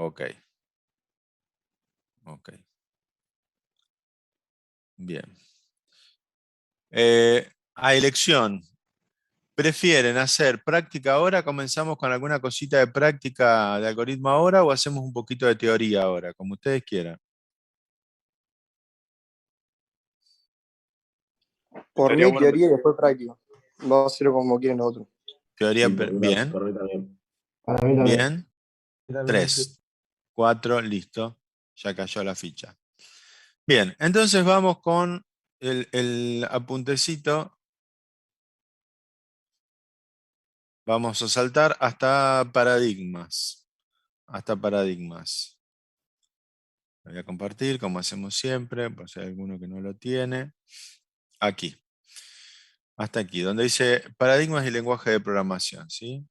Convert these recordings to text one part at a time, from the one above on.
Ok. Ok. Bien. A elección. ¿Prefieren hacer práctica ahora? ¿Comenzamos con alguna cosita de práctica de algoritmo ahora o hacemos un poquito de teoría ahora? Como ustedes quieran. Por Estaría mí, bueno. teoría y después práctica. Vamos a hacerlo como quieren los otros. Teoría, Sí, bien. por mí también. Para mí también. Bien. 3, 4, listo. Ya cayó la ficha. Bien, entonces vamos con el apuntecito. Vamos a saltar hasta paradigmas. Hasta paradigmas. Lo voy a compartir como hacemos siempre, por si hay alguno que no lo tiene. Aquí. Hasta aquí, donde dice paradigmas y lenguaje de programación, ¿sí?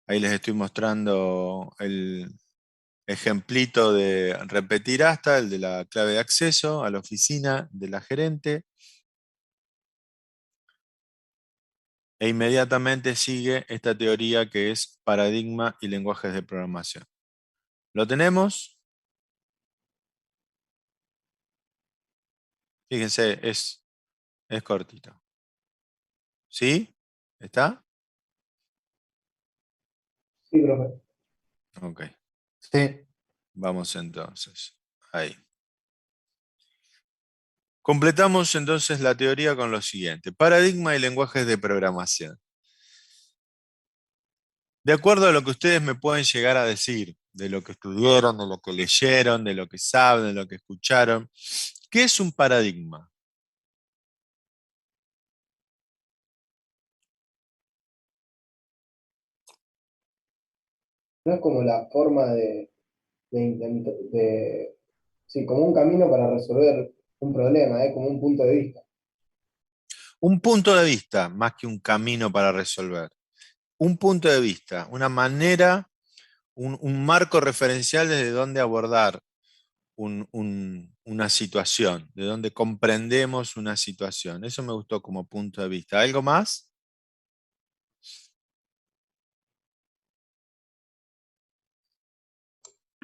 Ahí les estoy mostrando el ejemplito de repetir hasta, el de la clave de acceso a la oficina de la gerente. E inmediatamente sigue esta teoría que es paradigma y lenguajes de programación. ¿Lo tenemos? Fíjense, es cortito. ¿Sí? ¿Está? Sí, profe. Ok. Sí. Vamos entonces. Ahí. Completamos entonces la teoría con lo siguiente. Paradigma y lenguajes de programación. De acuerdo a lo que ustedes me pueden llegar a decir, de lo que estudiaron, de lo que leyeron, de lo que saben, de lo que escucharon, ¿qué es un paradigma? No es como la forma sí, como un camino para resolver un problema, como un punto de vista. Un punto de vista más que un camino para resolver. Un punto de vista, una manera, un marco referencial desde donde abordar una situación, de donde comprendemos una situación. Eso me gustó como punto de vista. ¿Algo más?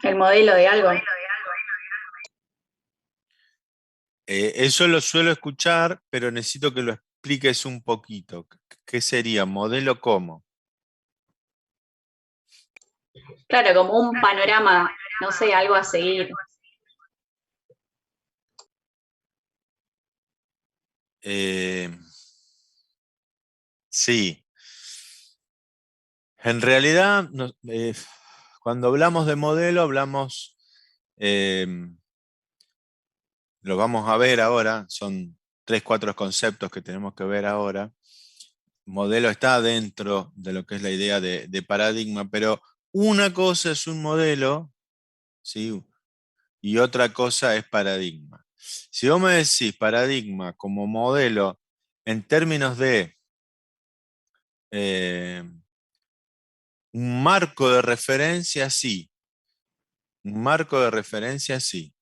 El modelo de algo. Eso lo suelo escuchar, pero necesito que lo expliques un poquito. ¿Qué sería? ¿Modelo cómo? Claro, como un panorama, no sé, algo a seguir. Eh, sí. En realidad, cuando hablamos de modelo, hablamos, eh, lo vamos a ver ahora, son 3, 4 conceptos que tenemos que ver ahora. Modelo está dentro de lo que es la idea de paradigma, pero una cosa es un modelo, ¿sí? Y otra cosa es paradigma. Si vos me decís paradigma como modelo en términos de eh, un marco de referencia, sí. Un marco de referencia, sí.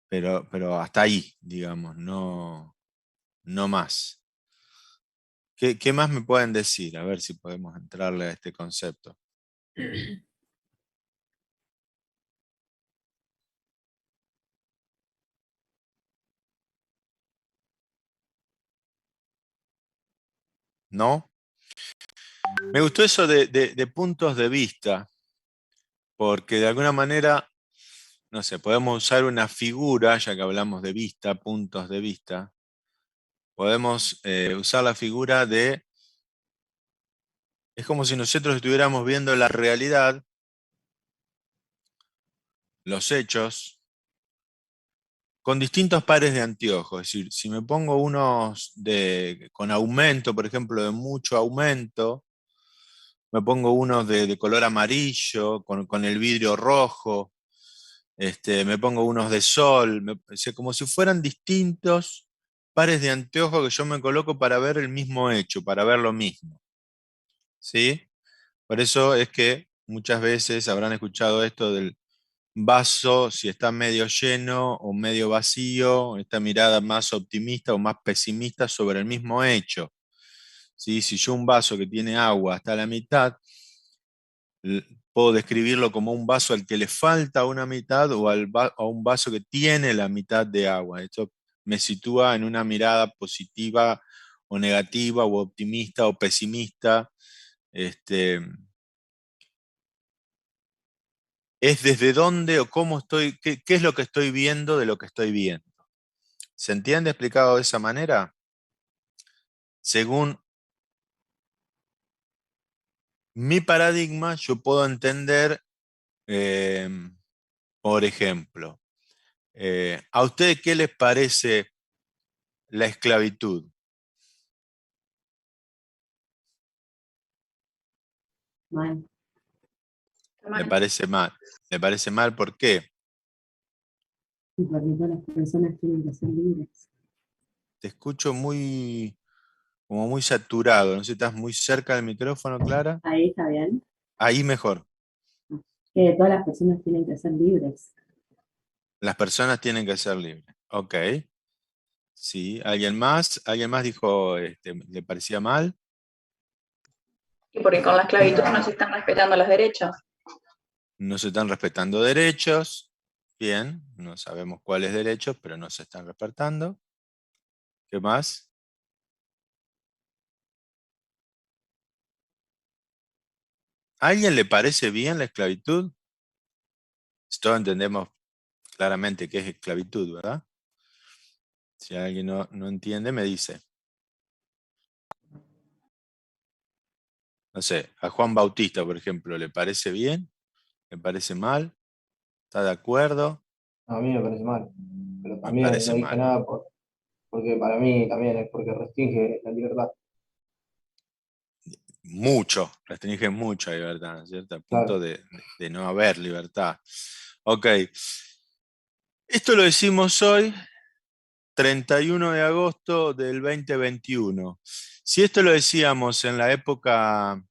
Pero hasta ahí, digamos, no, no más. ¿Qué más me pueden decir? A ver si podemos entrarle a este concepto. ¿No? Me gustó eso de puntos de vista, porque de alguna manera, no sé, podemos usar una figura, ya que hablamos de vista, puntos de vista, podemos usar la figura de, es como si nosotros estuviéramos viendo la realidad, los hechos, con distintos pares de anteojos. Es decir, si me pongo unos con aumento, por ejemplo, de mucho aumento, me pongo unos de color amarillo, con el vidrio rojo, me pongo unos de sol, o sea, como si fueran distintos pares de anteojos que yo me coloco para ver el mismo hecho, para ver lo mismo. ¿Sí? Por eso es que muchas veces habrán escuchado esto del vaso, si está medio lleno o medio vacío, esta mirada más optimista o más pesimista sobre el mismo hecho. ¿sí? Si yo un vaso que tiene agua hasta la mitad, puedo describirlo como un vaso al que le falta una mitad o a un vaso que tiene la mitad de agua. Esto me sitúa en una mirada positiva o negativa o optimista o pesimista. Este, es desde dónde o cómo estoy, qué es lo que estoy viendo de lo que estoy viendo. ¿Se entiende explicado de esa manera? Según mi paradigma, yo puedo entender, eh, por ejemplo, ¿a ustedes qué les parece la esclavitud? Mal. Me parece mal. Me parece mal, ¿por qué? Y porque todas las personas tienen que ser libres. Te escucho como muy saturado. No sé si estás muy cerca del micrófono, Clara. Ahí está bien. Ahí mejor. Que todas las personas tienen que ser libres. Las personas tienen que ser libres. Ok. Sí. ¿Alguien más? ¿Alguien más dijo, le parecía mal? Y porque con la esclavitud no se están respetando los derechos. No se están respetando derechos. Bien. No sabemos cuáles derechos, pero no se están respetando. ¿Qué más? ¿A alguien le parece bien la esclavitud? Todos entendemos claramente qué es esclavitud, ¿verdad? Si alguien no entiende, me dice. No sé, a Juan Bautista, por ejemplo, ¿le parece bien? ¿Le parece mal? ¿Está de acuerdo? A mí me parece mal, pero Me también no parece dije mal. nada porque para mí también es porque restringe la libertad. Mucho, restringe mucho la libertad, ¿no es cierto? Al punto Claro. de no haber libertad. Ok, esto lo decimos hoy, 31 de agosto del 2021. Si esto lo decíamos en la época,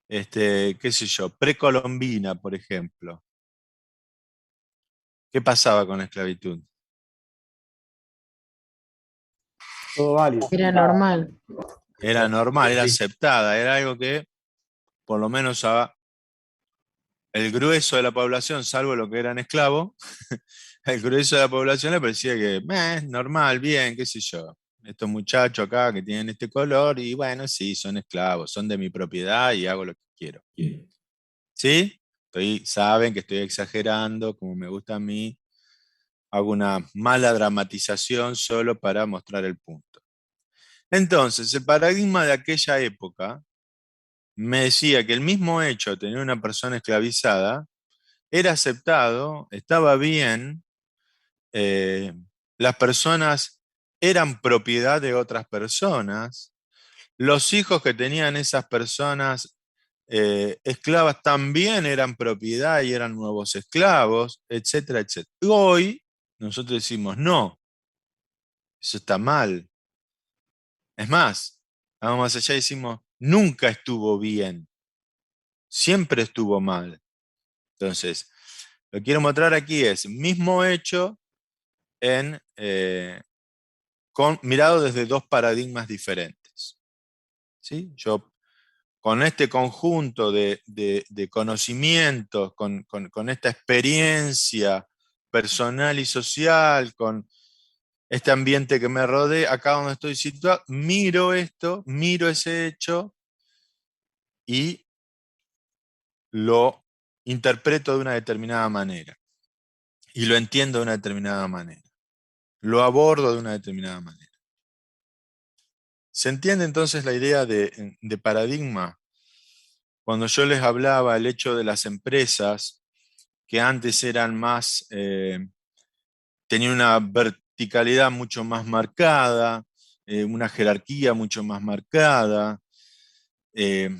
qué sé yo, precolombina, por ejemplo, ¿qué pasaba con la esclavitud? Todo válido. Era normal. Era normal, era aceptada, era algo que por lo menos el grueso de la población, salvo lo que eran esclavos, el grueso de la población le parecía que es normal, bien, qué sé yo. Estos muchachos acá que tienen este color, y bueno, sí, son esclavos, son de mi propiedad y hago lo que quiero. ¿Sí? Saben que estoy exagerando, como me gusta a mí, hago una mala dramatización solo para mostrar el punto. Entonces, el paradigma de aquella época me decía que el mismo hecho de tener una persona esclavizada era aceptado, estaba bien, eh, las personas eran propiedad de otras personas, los hijos que tenían esas personas esclavas también eran propiedad y eran nuevos esclavos, etcétera, etcétera. Hoy nosotros decimos, no, eso está mal. Es más, vamos más allá y decimos, nunca estuvo bien, siempre estuvo mal. Entonces, lo que quiero mostrar aquí es mismo hecho mirado desde dos paradigmas diferentes. ¿Sí? Yo con este conjunto de conocimientos, con esta experiencia personal y social, con este ambiente que me rodea, acá donde estoy situado, miro esto, miro ese hecho y lo interpreto de una determinada manera y lo entiendo de una determinada manera, lo abordo de una determinada manera. ¿Se entiende entonces la idea de paradigma? Cuando yo les hablaba el hecho de las empresas que antes eran más, tenían una verticalidad mucho más marcada, una jerarquía mucho más marcada, eh,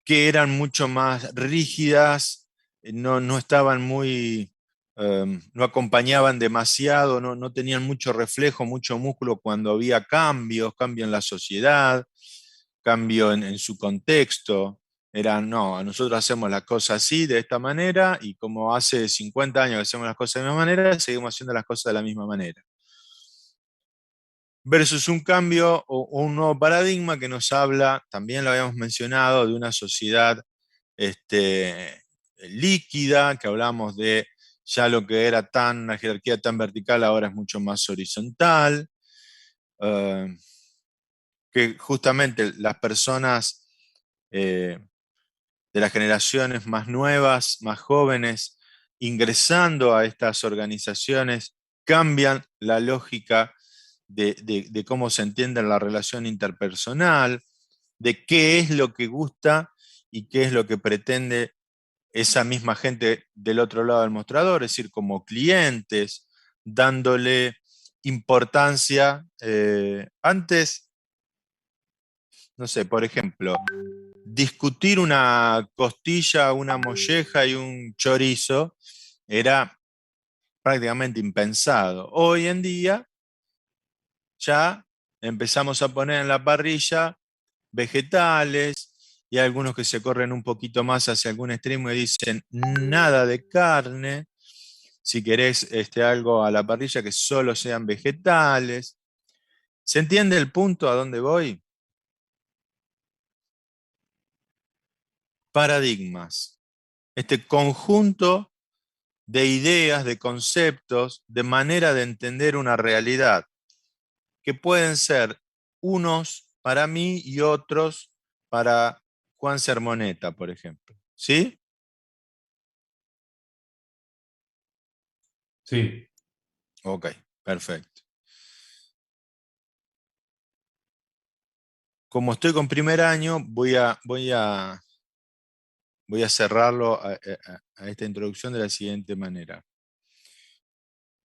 que eran mucho más rígidas, no estaban no acompañaban demasiado, no tenían mucho reflejo, mucho músculo cuando había cambios, cambio en la sociedad, cambio en su contexto. Eran, no, nosotros hacemos las cosas así, de esta manera, y como hace 50 años que hacemos las cosas de la misma manera, seguimos haciendo las cosas de la misma manera. versus un cambio o un nuevo paradigma que nos habla, también lo habíamos mencionado, de una sociedad líquida, que hablamos de ya lo que era una jerarquía tan vertical, ahora es mucho más horizontal, que justamente las personas de las generaciones más nuevas, más jóvenes, ingresando a estas organizaciones, cambian la lógica de cómo se entiende la relación interpersonal, de qué es lo que gusta y qué es lo que pretende esa misma gente del otro lado del mostrador, es decir, como clientes, dándole importancia. Antes, no sé, por ejemplo, discutir una costilla, una molleja y un chorizo era prácticamente impensado. Hoy en día ya empezamos a poner en la parrilla vegetales y algunos que se corren un poquito más hacia algún extremo y dicen nada de carne. Si querés algo a la parrilla que solo sean vegetales. ¿Se entiende el punto a dónde voy? Paradigmas. Este conjunto de ideas, de conceptos, de manera de entender una realidad, que pueden ser unos para mí y otros para Juan Sermoneta, por ejemplo. ¿Sí? Sí. Ok, perfecto. Como estoy con primer año, voy a cerrarlo a esta introducción de la siguiente manera.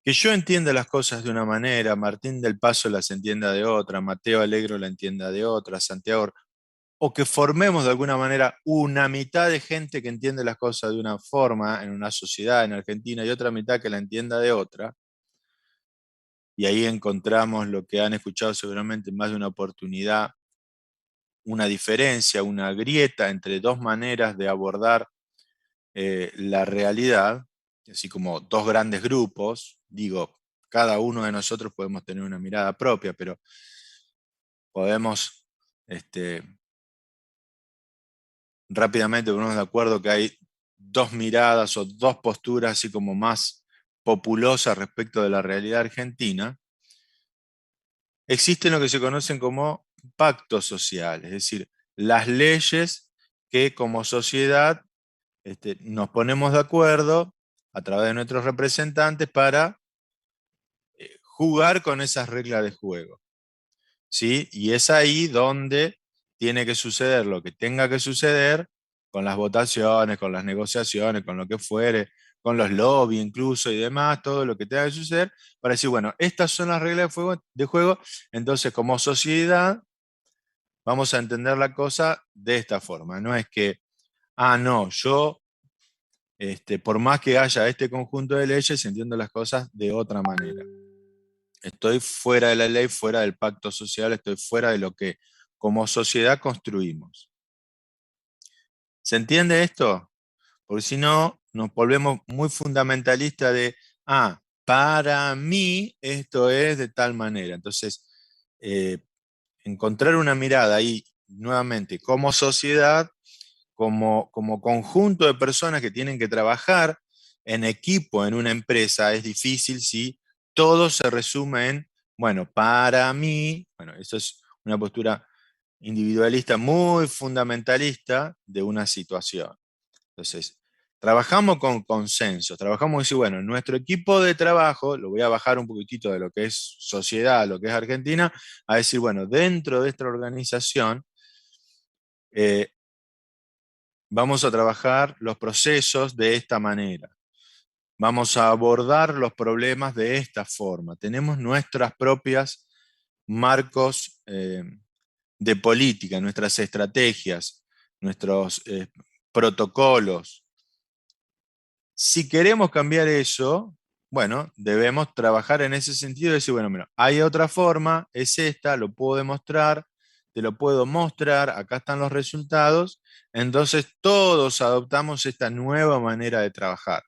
Que yo entienda las cosas de una manera, Martín del Paso las entienda de otra, Mateo Alegro la entienda de otra, Santiago, o que formemos de alguna manera una mitad de gente que entiende las cosas de una forma en una sociedad en Argentina y otra mitad que la entienda de otra, y ahí encontramos lo que han escuchado seguramente en más de una oportunidad, una diferencia, una grieta entre dos maneras de abordar la realidad, así como dos grandes grupos. Digo, cada uno de nosotros podemos tener una mirada propia, pero podemos rápidamente ponernos de acuerdo que hay dos miradas o dos posturas así como más populosas respecto de la realidad argentina. Existen lo que se conocen como pactos sociales, es decir, las leyes que como sociedad nos ponemos de acuerdo a través de nuestros representantes para jugar con esas reglas de juego. ¿Sí? Y es ahí donde tiene que suceder lo que tenga que suceder con las votaciones, con las negociaciones, con lo que fuere, con los lobbies incluso y demás, todo lo que tenga que suceder, para decir, bueno, estas son las reglas de juego, entonces como sociedad vamos a entender la cosa de esta forma. No es que, no, yo, por más que haya este conjunto de leyes, entiendo las cosas de otra manera. Estoy fuera de la ley, fuera del pacto social, estoy fuera de lo que como sociedad construimos. ¿Se entiende esto? Porque si no, nos volvemos muy fundamentalistas de, para mí esto es de tal manera. Entonces, encontrar una mirada ahí, nuevamente, como sociedad, como conjunto de personas que tienen que trabajar en equipo en una empresa, es difícil si todo se resume en, bueno, para mí, bueno, eso es una postura individualista muy fundamentalista de una situación. Entonces, trabajamos con consensos, trabajamos y decir, bueno, nuestro equipo de trabajo, lo voy a bajar un poquitito de lo que es sociedad, lo que es Argentina, a decir, bueno, dentro de esta organización, vamos a trabajar los procesos de esta manera. Vamos a abordar los problemas de esta forma. Tenemos nuestras propias marcos de política, nuestras estrategias, nuestros protocolos. Si queremos cambiar eso, bueno, debemos trabajar en ese sentido y decir, bueno, mira, hay otra forma, es esta, lo puedo demostrar, te lo puedo mostrar, acá están los resultados, entonces todos adoptamos esta nueva manera de trabajar.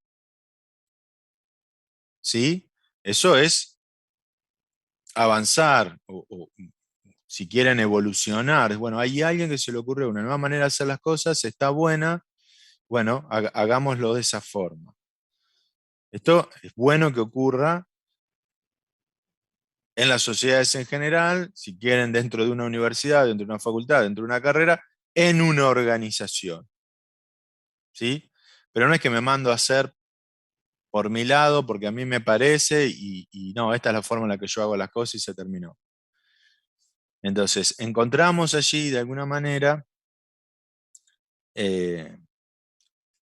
¿Sí? Eso es avanzar o si quieren evolucionar, bueno, hay alguien que se le ocurre una nueva manera de hacer las cosas, está buena, bueno, hagámoslo de esa forma. Esto es bueno que ocurra en las sociedades en general, si quieren dentro de una universidad, dentro de una facultad, dentro de una carrera, en una organización. ¿Sí? Pero no es que me mando a hacer por mi lado, porque a mí me parece, y no, esta es la forma en la que yo hago las cosas y se terminó. Entonces, encontramos allí, de alguna manera,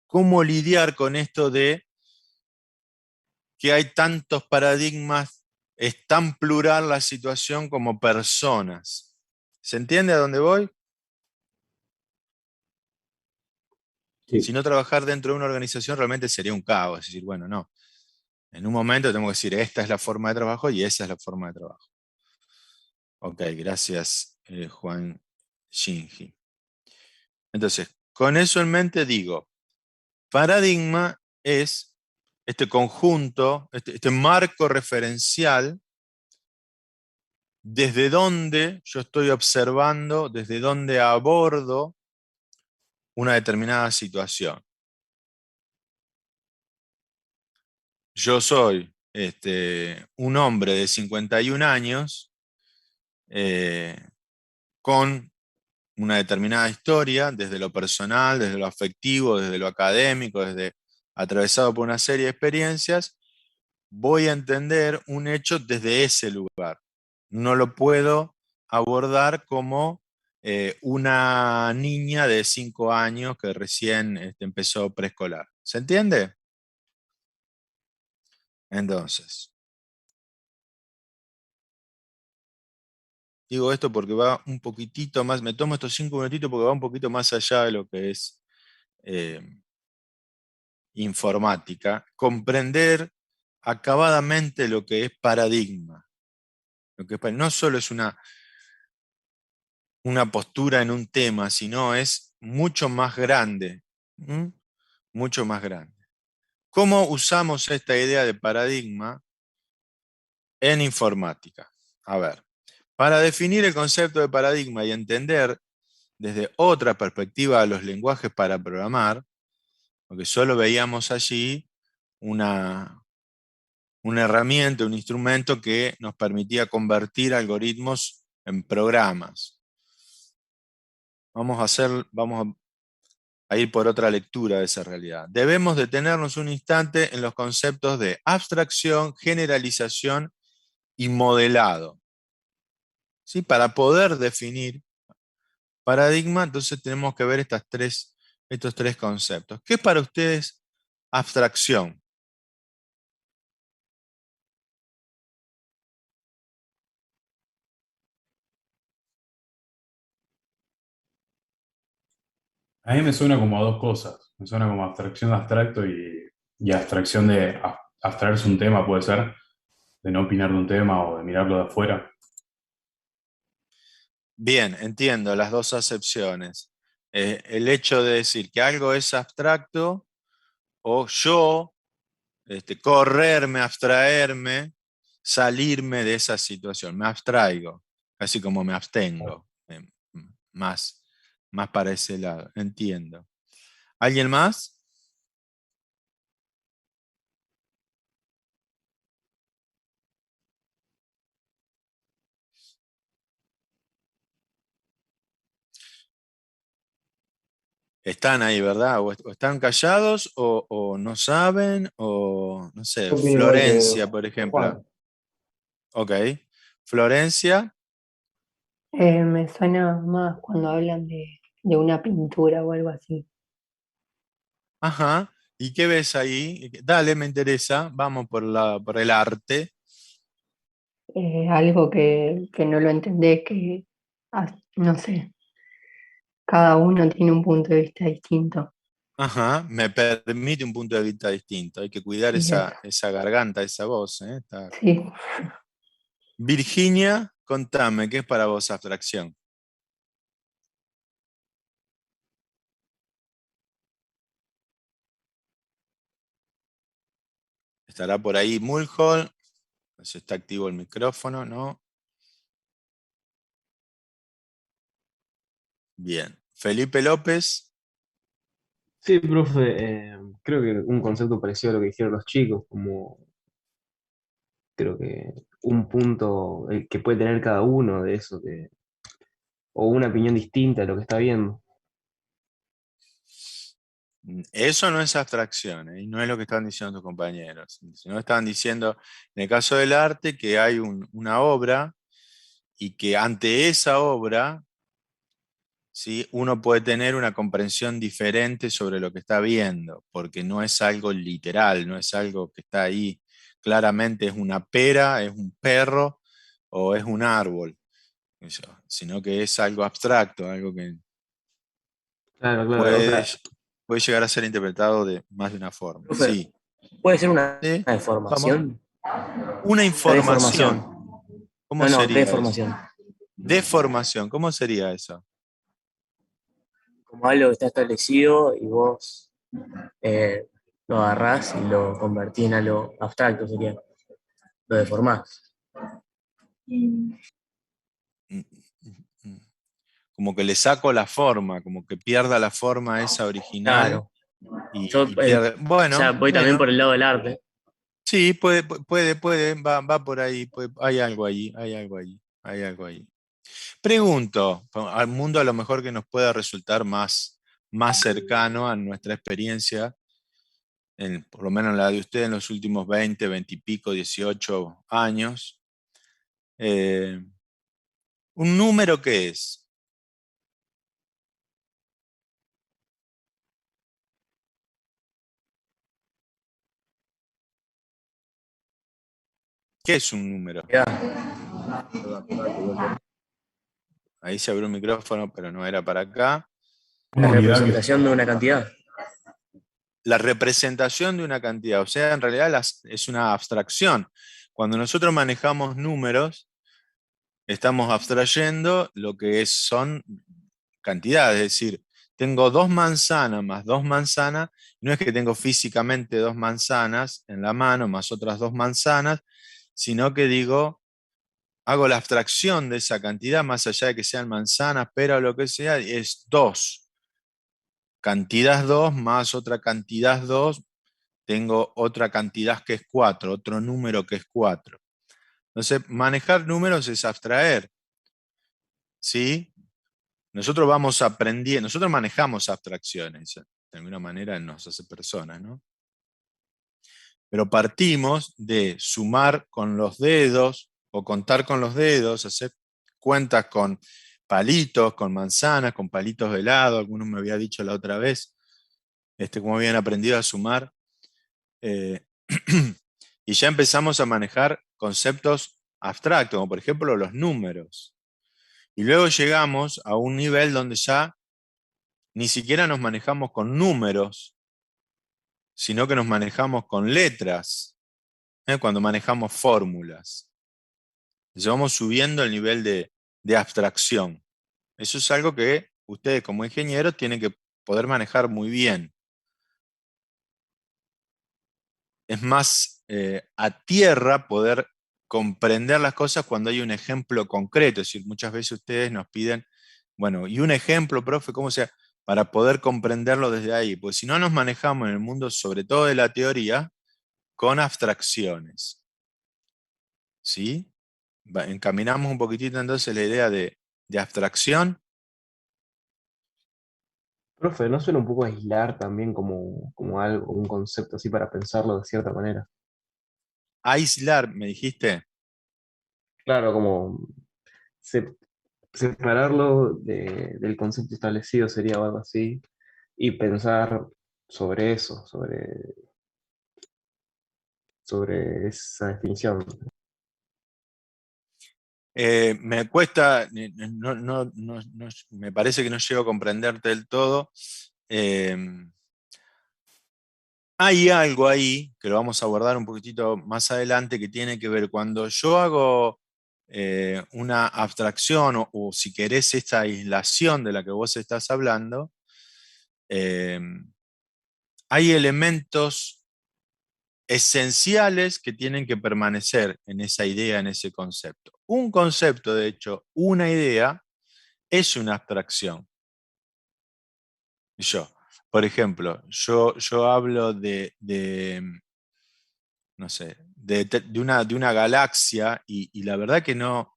cómo lidiar con esto de que hay tantos paradigmas, es tan plural la situación como personas. ¿Se entiende a dónde voy? Sí, Si no, trabajar dentro de una organización realmente sería un caos. Es decir, bueno, no. En un momento tenemos que decir, esta es la forma de trabajo y esa es la forma de trabajo. Ok, gracias, Juan Shinji. Entonces, con eso en mente digo, paradigma es este conjunto, este marco referencial desde donde yo estoy observando, desde donde abordo una determinada situación. Yo soy un hombre de 51 años con una determinada historia, desde lo personal, desde lo afectivo, desde lo académico, desde atravesado por una serie de experiencias, voy a entender un hecho desde ese lugar. No lo puedo abordar como una niña de 5 años que recién empezó preescolar. ¿Se entiende? Entonces, digo esto porque va un poquitito más, me tomo estos 5 minutitos porque va un poquito más allá de lo que es eh, informática, comprender acabadamente lo que es paradigma. Lo que no solo es una postura en un tema, sino es mucho más grande. ¿Mm? Mucho más grande. ¿Cómo usamos esta idea de paradigma en informática? A ver, para definir el concepto de paradigma y entender desde otra perspectiva los lenguajes para programar, porque solo veíamos allí una herramienta, un instrumento que nos permitía convertir algoritmos en programas. Vamos a ir por otra lectura de esa realidad. Debemos detenernos un instante en los conceptos de abstracción, generalización y modelado. ¿Sí? Para poder definir paradigma, entonces tenemos que ver estos tres conceptos. ¿Qué es para ustedes abstracción? A mí me suena como a dos cosas. Me suena como abstracción de abstracto y abstracción de abstraerse un tema, puede ser, de no opinar de un tema o de mirarlo de afuera. Bien, entiendo las dos acepciones. El hecho de decir que algo es abstracto o yo correrme, abstraerme, salirme de esa situación. Me abstraigo, casi como me abstengo, más, más para ese lado. Entiendo. ¿Alguien más? Están ahí, ¿verdad? O están callados o no saben, o no sé, Yo opino igual Florencia, por que ejemplo. Juan. Ok. Florencia, Me suena más cuando hablan de una pintura o algo así. ajá. ¿Y qué ves ahí? Dale, me interesa. Vamos por el arte. Algo que no lo entendés, que, no sé, cada uno tiene un punto de vista distinto. Ajá, me permite un punto de vista distinto. Hay que cuidar Y eso, esa garganta, esa voz. sí. Virginia, contame, ¿qué es para vos abstracción? ¿Estará por ahí Mulhall? Si está activo el micrófono, ¿no? Bien. Felipe López. Sí, profe, creo que un concepto parecido a lo que dijeron los chicos, como creo que un punto que puede tener cada uno de eso, o una opinión distinta de lo que está viendo. Eso no es abstracción, ¿eh? Y no es lo que están diciendo tus compañeros. Sino estaban diciendo, en el caso del arte, que hay una obra y que ante esa obra, ¿sí?, uno puede tener una comprensión diferente sobre lo que está viendo, porque no es algo literal, no es algo que está ahí. Claramente es una pera, es un perro o es un árbol, eso, sino que es algo abstracto, algo que Claro, claro, o puede, sea, puede llegar a ser interpretado de más de una forma. Profe, Sí. puede ser una ¿Sí? Vamos. deformación. Una Una información. deformación. ¿Cómo No, no, sería eso? deformación. Deformación. ¿Cómo sería eso? Como algo que está establecido y vos lo agarrás y lo convertís en algo abstracto, sería. Lo deformás. Mm, mm, mm. Como que le saco la forma, como que pierda la forma esa original Claro. Yo, y pierde. o sea, voy también por el lado del arte. Sí, puede, va por ahí, hay algo allí, hay algo allí, hay algo allí. Pregunto, al mundo a lo mejor que nos pueda resultar más cercano a nuestra experiencia, por lo menos la de usted en los últimos 20 y pico, 18 años. ¿Un número qué es? ¿Qué es un número? Mirá, Ahí se abrió un micrófono, pero no era para acá. la Una unidad que representación de una cantidad. La representación de una cantidad, o sea, en realidad es una abstracción. Cuando nosotros manejamos números, estamos abstrayendo lo que son cantidades, es decir, tengo 2 manzanas más 2 manzanas, no es que tengo físicamente 2 manzanas en la mano más otras 2 manzanas, sino que digo, hago la abstracción de esa cantidad, más allá de que sean manzanas, pera o lo que sea, es 2. Cantidad 2 más otra cantidad 2, tengo otra cantidad que es 4, otro número que es 4. Entonces, manejar números es abstraer, ¿sí? Nosotros vamos aprendiendo, nosotros manejamos abstracciones, de alguna manera nos hace personas, ¿no? Pero partimos de sumar con los dedos o contar con los dedos, hacer cuentas con palitos, con manzanas, con palitos de helado, algunos me había dicho la otra vez, cómo habían aprendido a sumar. Y ya empezamos a manejar conceptos abstractos, como por ejemplo los números. Y luego llegamos a un nivel donde ya ni siquiera nos manejamos con números, sino que nos manejamos con letras, cuando manejamos fórmulas. Ya vamos subiendo el nivel de abstracción. Eso es algo que ustedes como ingenieros tienen que poder manejar muy bien. Es más a tierra poder comprender las cosas cuando hay un ejemplo concreto. Es decir, muchas veces ustedes nos piden, bueno, y un ejemplo, profe, ¿cómo sea? Para poder comprenderlo desde ahí. Pues si no nos manejamos en el mundo, sobre todo de la teoría, con abstracciones. ¿Sí? Encaminamos un poquitito entonces la idea de abstracción. profe, ¿no suena un poco aislar también como algo, un concepto así para pensarlo de cierta manera? Aislar, me dijiste. Claro, como se- separarlo del concepto establecido sería algo así, y pensar sobre eso, sobre esa definición. Me cuesta, me parece que no llego a comprenderte del todo. Eh, Hay algo ahí, que lo vamos a abordar un poquitito más adelante, que tiene que ver cuando yo hago una abstracción o si querés esta aislación de la que vos estás hablando, eh, hay elementos esenciales que tienen que permanecer en esa idea, en ese concepto. Un concepto, de hecho, una idea, es una abstracción. Yo, por ejemplo, yo hablo no sé, de una galaxia y la verdad que no,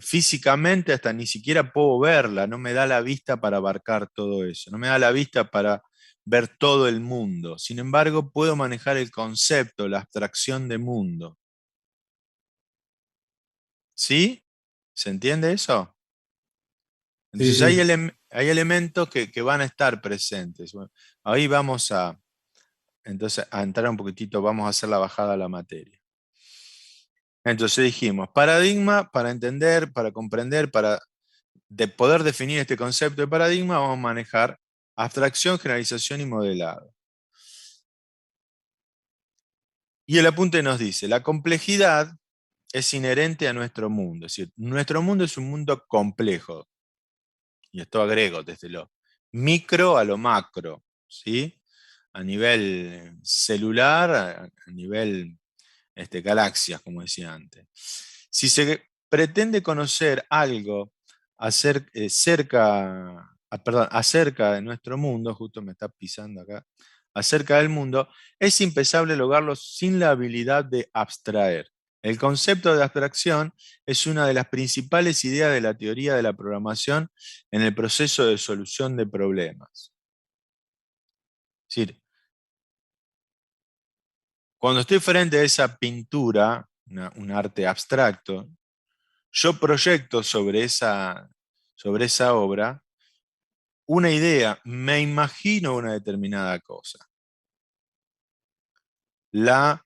físicamente hasta ni siquiera puedo verla, no me da la vista para abarcar todo eso, no me da la vista para ver todo el mundo. Sin embargo, puedo manejar el concepto, la abstracción de mundo. ¿Sí? ¿Se entiende eso? Sí, Entonces sí. hay elementos que van a estar presentes. Bueno, ahí vamos entonces, a entrar un poquitito, vamos a hacer la bajada a la materia. Entonces dijimos, paradigma para entender, para comprender, para poder definir este concepto de paradigma, vamos a manejar abstracción, generalización y modelado. Y el apunte nos dice, la complejidad es inherente a nuestro mundo. Es decir, nuestro mundo es un mundo complejo. Y esto agrego desde lo micro a lo macro, ¿sí? A nivel celular, a nivel galaxias, como decía antes. Si se pretende conocer algo acerca de nuestro mundo, justo me está pisando acá, acerca del mundo, es impensable lograrlo sin la habilidad de abstraer. El concepto de abstracción es una de las principales ideas de la teoría de la programación en el proceso de solución de problemas. Es decir, cuando estoy frente a esa pintura, un arte abstracto, yo proyecto sobre esa obra una idea, me imagino una determinada cosa. La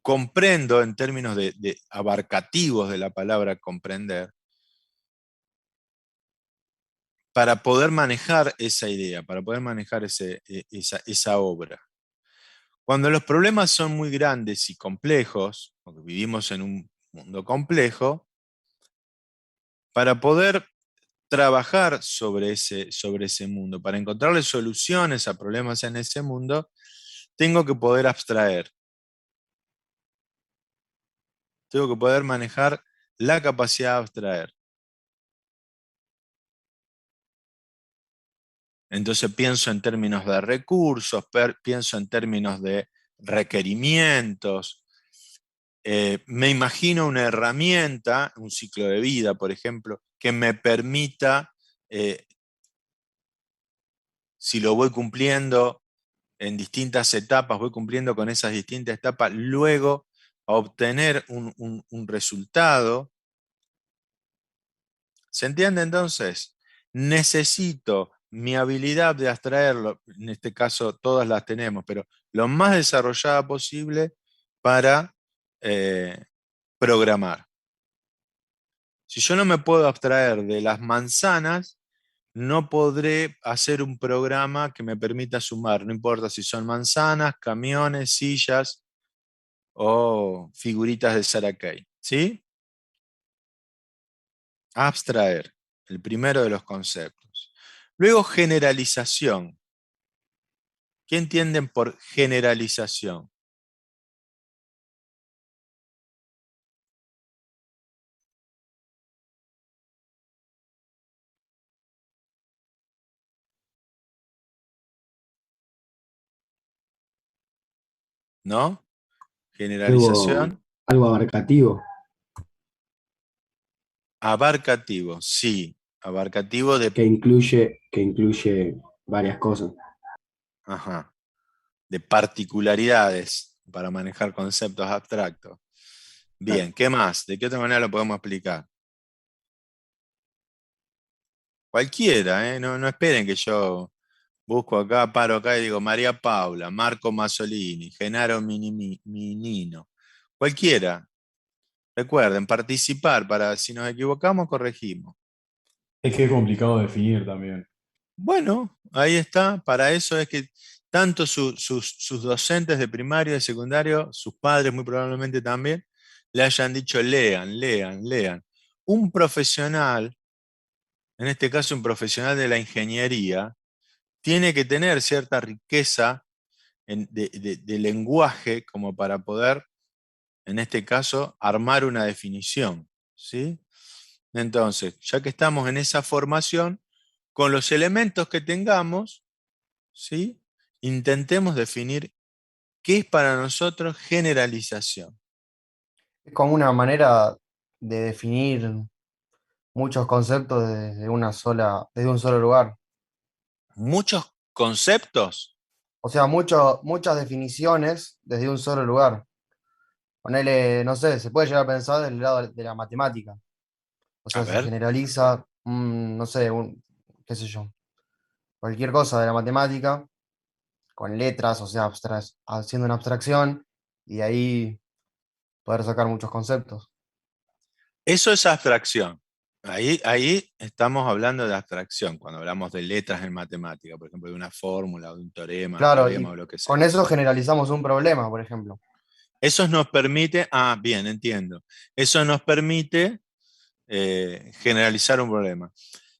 comprendo en términos de abarcativos de la palabra comprender para poder manejar esa idea, para poder manejar esa obra. Cuando los problemas son muy grandes y complejos, porque vivimos en un mundo complejo, para poder trabajar sobre ese mundo, para encontrarle soluciones a problemas en ese mundo, tengo que poder abstraer, tengo que poder manejar la capacidad de abstraer. Entonces pienso en términos de recursos, pienso en términos de requerimientos, me imagino una herramienta, un ciclo de vida, por ejemplo, que me permita, eh, si lo voy cumpliendo en distintas etapas, voy cumpliendo con esas distintas etapas, luego a obtener un resultado. ¿Se entiende entonces? Necesito mi habilidad de abstraerlo, en este caso todas las tenemos, pero lo más desarrollada posible para programar. Si yo no me puedo abstraer de las manzanas, no podré hacer un programa que me permita sumar, no importa si son manzanas, camiones, sillas o figuritas de Saracay. ¿Sí? Abstraer, el primero de los conceptos. Luego, generalización. ¿Qué entienden por generalización? ¿No? Algo, Generalización. algo abarcativo. Abarcativo, sí. Abarcativo Que incluye varias cosas. ajá, de particularidades para manejar conceptos abstractos. Bien, ¿qué más? ¿De qué otra manera lo podemos explicar? Cualquiera, ¿eh? No esperen que yo busco acá, paro acá y digo María Paula, Marco Masolini, Genaro Minino. Cualquiera. Recuerden, participar para si nos equivocamos, corregimos. Es que es complicado definir también. Bueno, ahí está. Para eso es que tanto sus docentes de primario y de secundario, sus padres muy probablemente también, le hayan dicho lean, lean, lean. Un profesional, en este caso un profesional de la ingeniería, tiene que tener cierta riqueza de lenguaje como para poder, en este caso, armar una definición. ¿Sí? Entonces, ya que estamos en esa formación, con los elementos que tengamos, ¿sí? Intentemos definir qué es para nosotros generalización. Es como una manera de definir muchos conceptos desde un solo lugar. Muchos conceptos. O sea, muchas definiciones desde un solo lugar. Ponele, no sé, se puede llegar a pensar del lado de la matemática. O A sea, se ver, generaliza, no sé, qué sé yo, cualquier cosa de la matemática con letras, o sea, haciendo una abstracción y de ahí poder sacar muchos conceptos. eso es abstracción. Ahí estamos hablando de abstracción, cuando hablamos de letras en matemática, por ejemplo, de una fórmula, de un Claro, teorema y o lo que sea. con eso generalizamos un problema, por ejemplo. Eso nos permite, bien, entiendo. Eso nos permite generalizar un problema.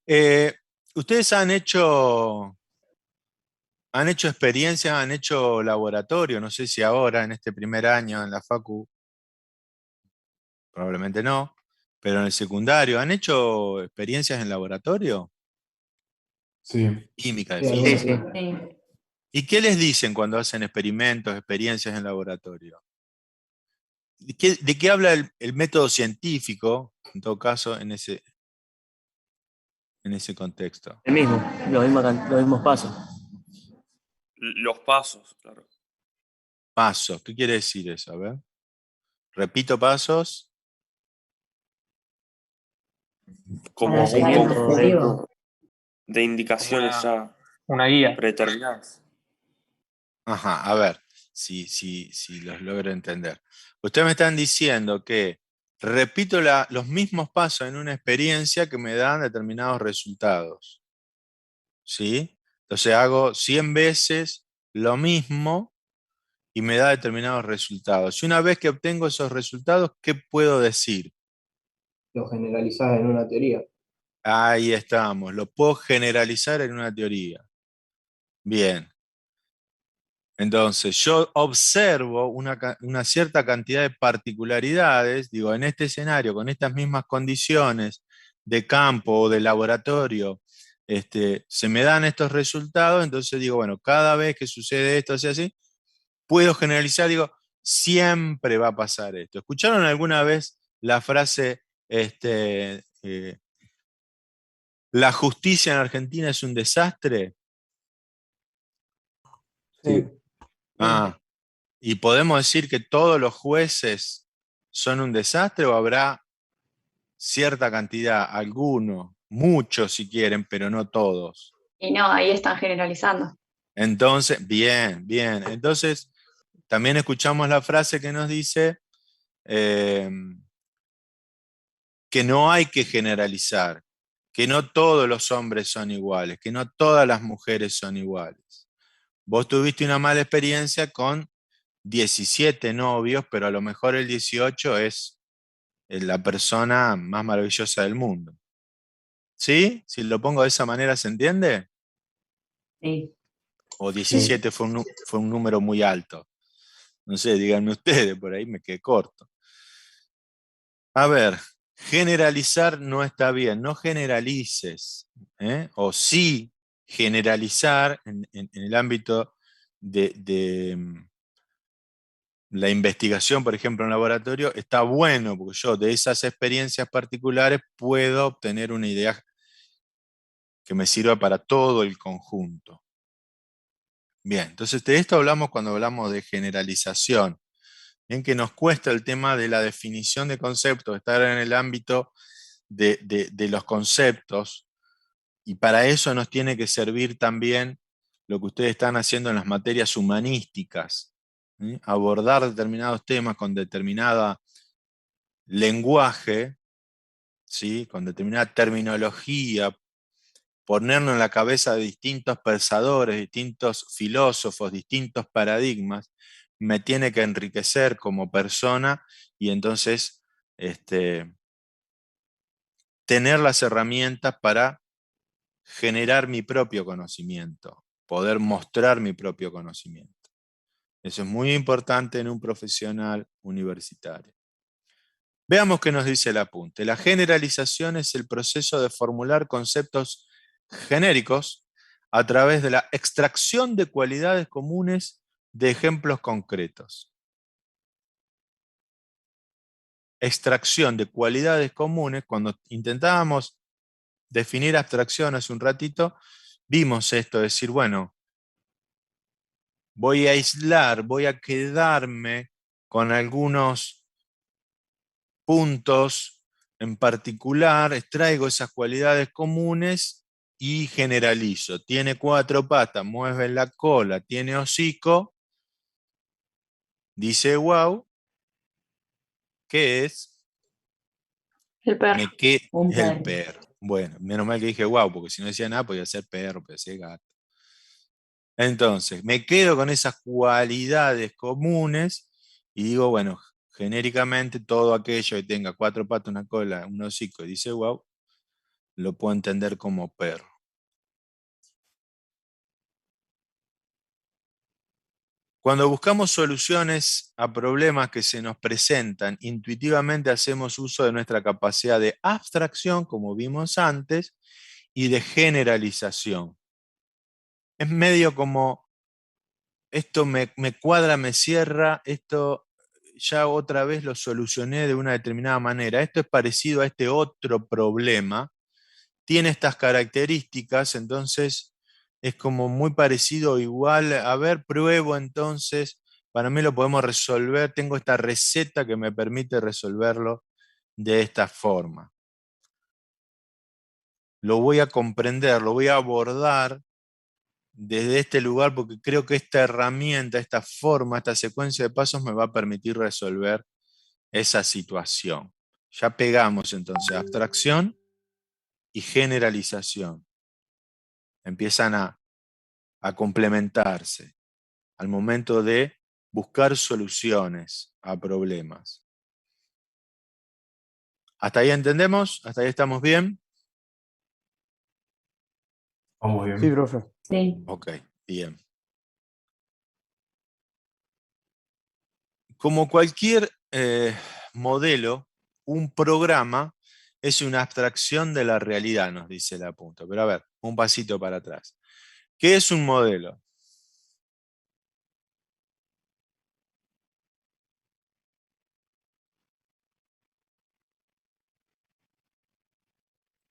Eh, ¿Ustedes han hecho experiencias, han hecho laboratorio? No sé si ahora, en este primer año en la Facu, probablemente no, pero en el secundario, ¿han hecho experiencias en laboratorio? Sí. Química, de Sí, Sí, algunos física. sí. sí. Sí. ¿Y qué les dicen cuando hacen experimentos, experiencias en laboratorio? ¿De qué habla el método científico, en todo caso, en ese contexto? El mismo, los mismos pasos. Los pasos, claro. Pasos, ¿qué quiere decir eso? A ver. Repito pasos. Como un Conocimiento conjunto de indicaciones ya Una guía. predeterminadas. Ajá, a ver, si los logro entender. Ustedes me están diciendo que repito los mismos pasos en una experiencia que me dan determinados resultados. ¿Sí? Entonces hago 100 veces lo mismo y me da determinados resultados. Y una vez que obtengo esos resultados, ¿qué puedo decir? Lo generalizás en una teoría. Ahí estamos, lo puedo generalizar en una teoría. Bien. Entonces, yo observo una cierta cantidad de particularidades, digo, en este escenario, con estas mismas condiciones de campo o de laboratorio, se me dan estos resultados, entonces digo, bueno, cada vez que sucede esto, así, puedo generalizar, digo, siempre va a pasar esto. ¿Escucharon alguna vez la frase, la justicia en Argentina es un desastre? Sí. Ah, ¿y podemos decir que todos los jueces son un desastre o habrá cierta cantidad, algunos, muchos si quieren, pero no todos? Y no, ahí están generalizando. Entonces, bien, bien. Entonces, también escuchamos la frase que nos dice eh, que no hay que generalizar, que no todos los hombres son iguales, que no todas las mujeres son iguales. Vos tuviste una mala experiencia con 17 novios, pero a lo mejor el 18 es la persona más maravillosa del mundo. ¿Sí? Si lo pongo de esa manera, ¿se entiende? Sí. O Sí. 17 fue un número muy alto. No sé, díganme ustedes, por ahí me quedé corto. A ver, generalizar no está bien, no generalices, ¿eh? O sí generalizar en el ámbito de la investigación, por ejemplo, en laboratorio, está bueno, porque yo de esas experiencias particulares puedo obtener una idea que me sirva para todo el conjunto. Bien, entonces de esto hablamos cuando hablamos de generalización. Bien que nos cuesta el tema de la definición de conceptos, estar en el ámbito de los conceptos, y para eso nos tiene que servir también lo que ustedes están haciendo en las materias humanísticas, ¿sí? Abordar determinados temas con determinado lenguaje, ¿sí? Con determinada terminología, ponernos en la cabeza de distintos pensadores, distintos filósofos, distintos paradigmas, me tiene que enriquecer como persona y entonces tener las herramientas para generar mi propio conocimiento, poder mostrar mi propio conocimiento. Eso es muy importante en un profesional universitario. Veamos qué nos dice el apunte. La generalización es el proceso de formular conceptos genéricos a través de la extracción de cualidades comunes de ejemplos concretos. Extracción de cualidades comunes, cuando intentábamos definir abstracción hace un ratito, vimos esto, decir, bueno, voy a aislar, voy a quedarme con algunos puntos en particular, extraigo esas cualidades comunes y generalizo. Tiene 4 patas, mueve la cola, tiene hocico, dice wow, ¿qué es? El perro. El perro. Bueno, menos mal que dije wow, porque si no decía nada, podía ser perro, podía ser gato. Entonces, me quedo con esas cualidades comunes y digo, bueno, genéricamente todo aquello que tenga 4 patas, una cola, un hocico y dice wow, lo puedo entender como perro. Cuando buscamos soluciones a problemas que se nos presentan, intuitivamente hacemos uso de nuestra capacidad de abstracción, como vimos antes, y de generalización. Es medio como, esto me cuadra, me cierra, esto ya otra vez lo solucioné de una determinada manera. Esto es parecido a este otro problema, tiene estas características, entonces es como muy parecido o igual. A ver, pruebo entonces, para mí lo podemos resolver, tengo esta receta que me permite resolverlo de esta forma. Lo voy a comprender, lo voy a abordar desde este lugar porque creo que esta herramienta, esta forma, esta secuencia de pasos me va a permitir resolver esa situación. Ya pegamos entonces abstracción y generalización. Empiezan a complementarse al momento de buscar soluciones a problemas. ¿Hasta ahí entendemos? ¿Hasta ahí estamos bien? Vamos bien. Sí, profe. Sí. Ok, bien. Como cualquier modelo, un programa es una abstracción de la realidad, nos dice el apunto. Pero a ver, un pasito para atrás. ¿Qué es un modelo?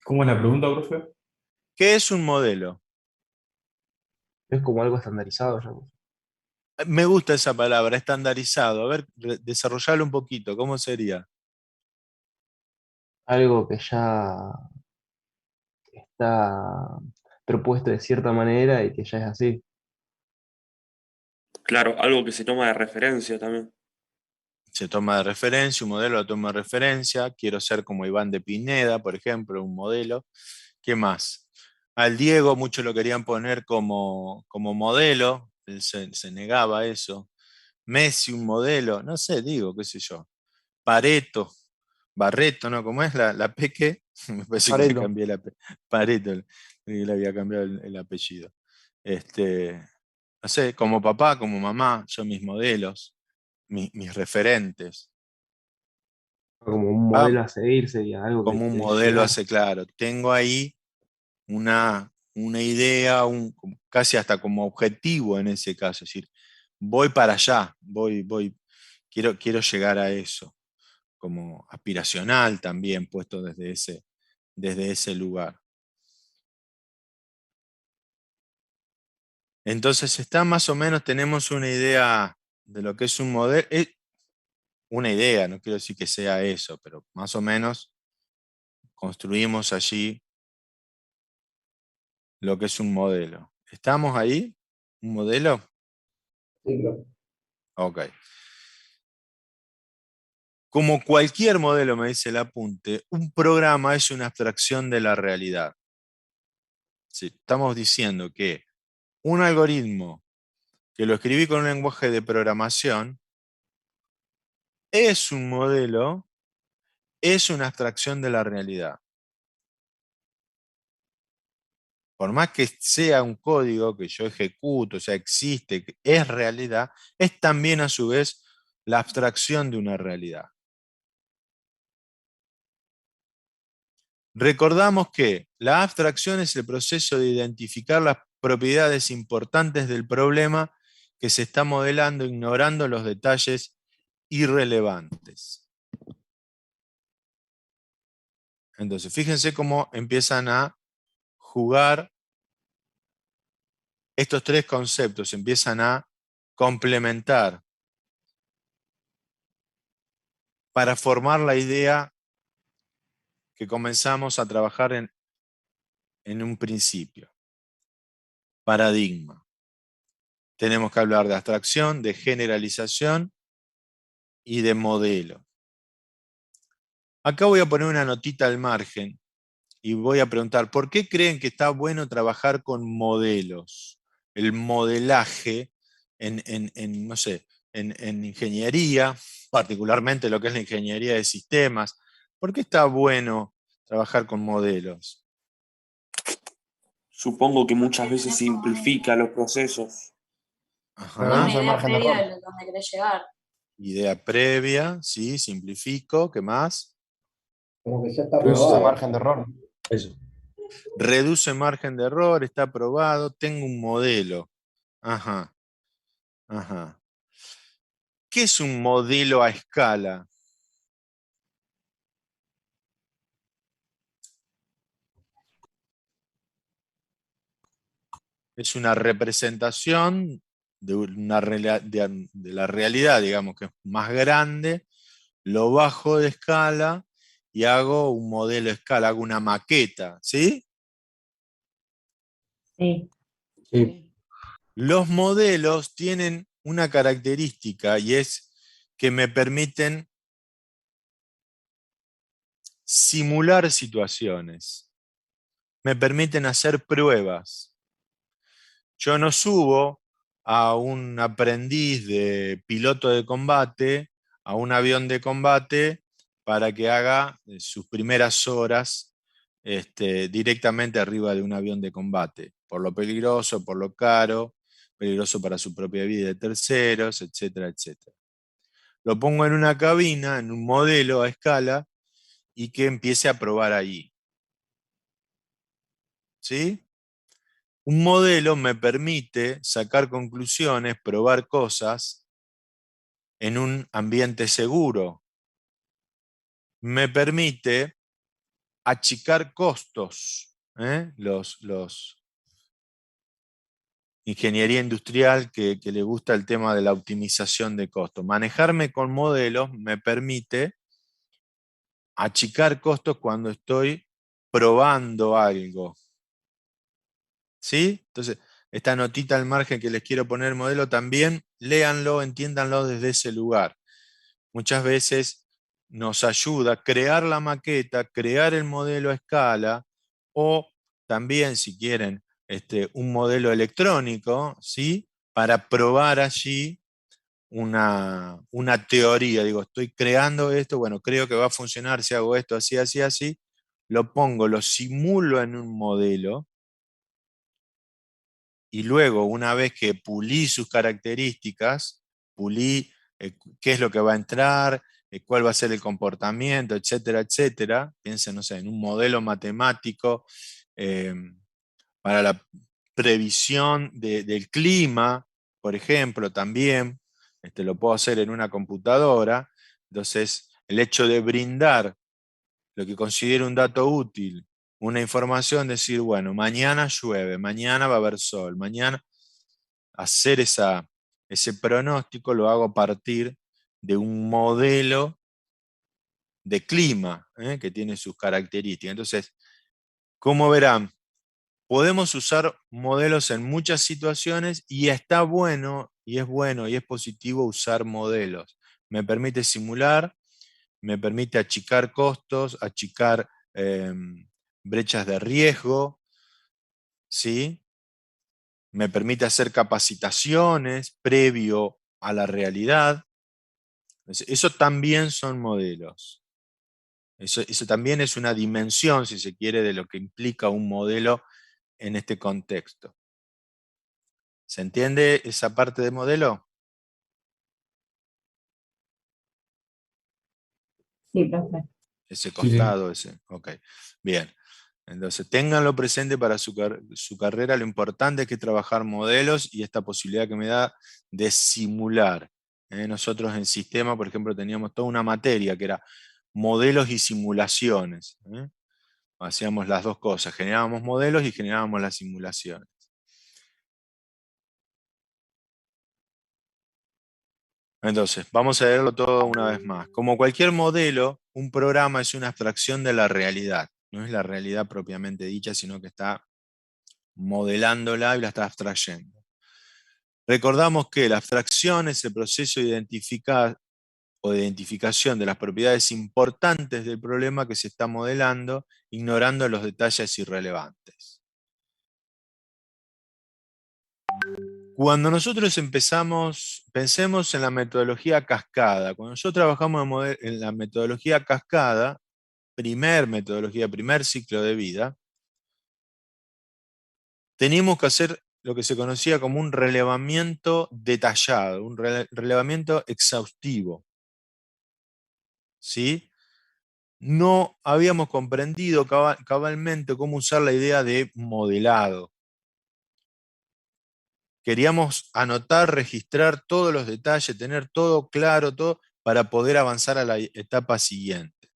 ¿Cómo es la pregunta, profe? ¿Qué es un modelo? Es como algo estandarizado ya. Me gusta esa palabra, estandarizado. A ver, desarrollalo un poquito. ¿Cómo sería? Algo que ya está propuesto de cierta manera y que ya es así. Claro, algo que se toma de referencia también. Se toma de referencia, un modelo lo toma de referencia. Quiero ser como Iván de Pineda, por ejemplo, un modelo. ¿Qué más? Al Diego muchos lo querían poner como modelo, él se negaba a eso. Messi, un modelo, no sé, digo, qué sé yo. Pareto, Barreto, ¿no? ¿Cómo es la Peque? Me parece que le Pareto. cambié la Pareto, le había cambiado el apellido. No sé, como papá, como mamá, yo mis modelos, mis referentes. Como un Ah, modelo a seguir sería algo que como un querés modelo llegar. hace claro. Tengo ahí una idea, casi hasta como objetivo en ese caso. Es decir, voy para allá, quiero llegar a eso. Como aspiracional también, puesto desde ese lugar. Entonces está más o menos, tenemos una idea de lo que es un modelo. Una idea, no quiero decir que sea eso, pero más o menos construimos allí lo que es un modelo. ¿Estamos ahí? ¿Un modelo? Sí, profe. Ok. Como cualquier modelo, me dice el apunte, un programa es una abstracción de la realidad. Sí, estamos diciendo que un algoritmo que lo escribí con un lenguaje de programación es un modelo, es una abstracción de la realidad. Por más que sea un código que yo ejecuto, o sea, existe, que es realidad, es también a su vez la abstracción de una realidad. Recordamos que la abstracción es el proceso de identificar las propiedades importantes del problema que se está modelando, ignorando los detalles irrelevantes. Entonces, fíjense cómo empiezan a jugar estos tres conceptos, empiezan a complementar para formar la idea que comenzamos a trabajar en un principio. Paradigma. Tenemos que hablar de abstracción, de generalización y de modelo. Acá voy a poner una notita al margen y voy a preguntar, ¿por qué creen que está bueno trabajar con modelos? El modelaje no sé, en ingeniería, particularmente lo que es la ingeniería de sistemas. ¿Por qué está bueno trabajar con modelos? Supongo que muchas veces simplifica los procesos. Ajá. Reduce el margen de error. de dónde querés llegar. Idea previa, sí, simplifico, ¿qué más? Como que ya está Reduce Reduce el probado. margen de error. Eso. Reduce margen de error, está probado, tengo un modelo. Ajá, ajá. ¿Qué es un modelo a escala? Es una representación de la realidad, digamos, que es más grande, lo bajo de escala y hago un modelo a escala, hago una maqueta, ¿sí? Sí. Sí. Los modelos tienen una característica y es que me permiten simular situaciones, me permiten hacer pruebas. Yo no subo a un aprendiz de piloto de combate a un avión de combate para que haga sus primeras horas directamente arriba de un avión de combate, por lo peligroso, por lo caro, peligroso para su propia vida y de terceros, etcétera, etcétera. Lo pongo en una cabina, en un modelo a escala, y que empiece a probar ahí. ¿Sí? Un modelo me permite sacar conclusiones, probar cosas en un ambiente seguro. Me permite achicar costos. Los ingeniería industrial que le gusta el tema de la optimización de costos. Manejarme con modelos me permite achicar costos cuando estoy probando algo. ¿Sí? Entonces, esta notita al margen que les quiero poner modelo también, léanlo, entiéndanlo desde ese lugar. Muchas veces nos ayuda a crear la maqueta, crear el modelo a escala, o también, si quieren, un modelo electrónico, ¿sí? Para probar allí una teoría. Digo, estoy creando esto, bueno, creo que va a funcionar si hago esto así, así, así. Lo pongo, lo simulo en un modelo, y luego, una vez que pulí sus características, pulí qué es lo que va a entrar, cuál va a ser el comportamiento, etcétera, etcétera. Piensen, no sé, en un modelo matemático eh, para la previsión del clima, por ejemplo, también. Lo puedo hacer en una computadora. Entonces, el hecho de brindar lo que considero un dato útil, una información, decir, bueno, mañana llueve, mañana va a haber sol, mañana hacer ese pronóstico lo hago a partir de un modelo de clima que tiene sus características. Entonces, como verán, podemos usar modelos en muchas situaciones y está bueno y es positivo usar modelos. Me permite simular, me permite achicar costos, achicar brechas de riesgo, ¿sí? Me permite hacer capacitaciones previo a la realidad. Eso también son modelos. Eso también es una dimensión, si se quiere, de lo que implica un modelo en este contexto. ¿Se entiende esa parte de modelo? Sí, profe. ese Sí, sí. costado, ese. Ok, bien. Entonces, ténganlo presente para su carrera. Lo importante es que trabajar modelos y esta posibilidad que me da de simular. Nosotros en sistema, por ejemplo, teníamos toda una materia que era modelos y simulaciones. Hacíamos las dos cosas, generábamos modelos y generábamos las simulaciones. Entonces, vamos a verlo todo una vez más. Como cualquier modelo, un programa es una abstracción de la realidad. No es la realidad propiamente dicha, sino que está modelándola y la está abstrayendo. Recordamos que la abstracción es el proceso de identificar o de identificación de las propiedades importantes del problema que se está modelando, ignorando los detalles irrelevantes. Cuando nosotros pensemos en la metodología cascada. Cuando nosotros trabajamos en la metodología cascada, primer ciclo de vida, teníamos que hacer lo que se conocía como un relevamiento detallado, un relevamiento exhaustivo. ¿Sí? No habíamos comprendido cabalmente cómo usar la idea de modelado. Queríamos anotar, registrar todos los detalles, tener todo claro, todo, para poder avanzar a la etapa siguiente.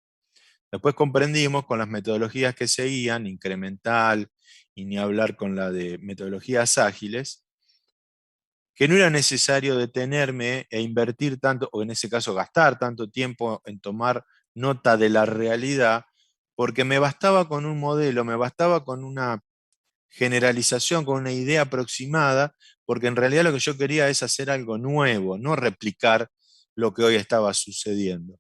Después comprendimos con las metodologías que seguían, incremental, y ni hablar con la de metodologías ágiles, que no era necesario detenerme e invertir tanto, o en ese caso gastar tanto tiempo en tomar nota de la realidad, porque me bastaba con un modelo, me bastaba con una generalización, con una idea aproximada, porque en realidad lo que yo quería es hacer algo nuevo, no replicar lo que hoy estaba sucediendo.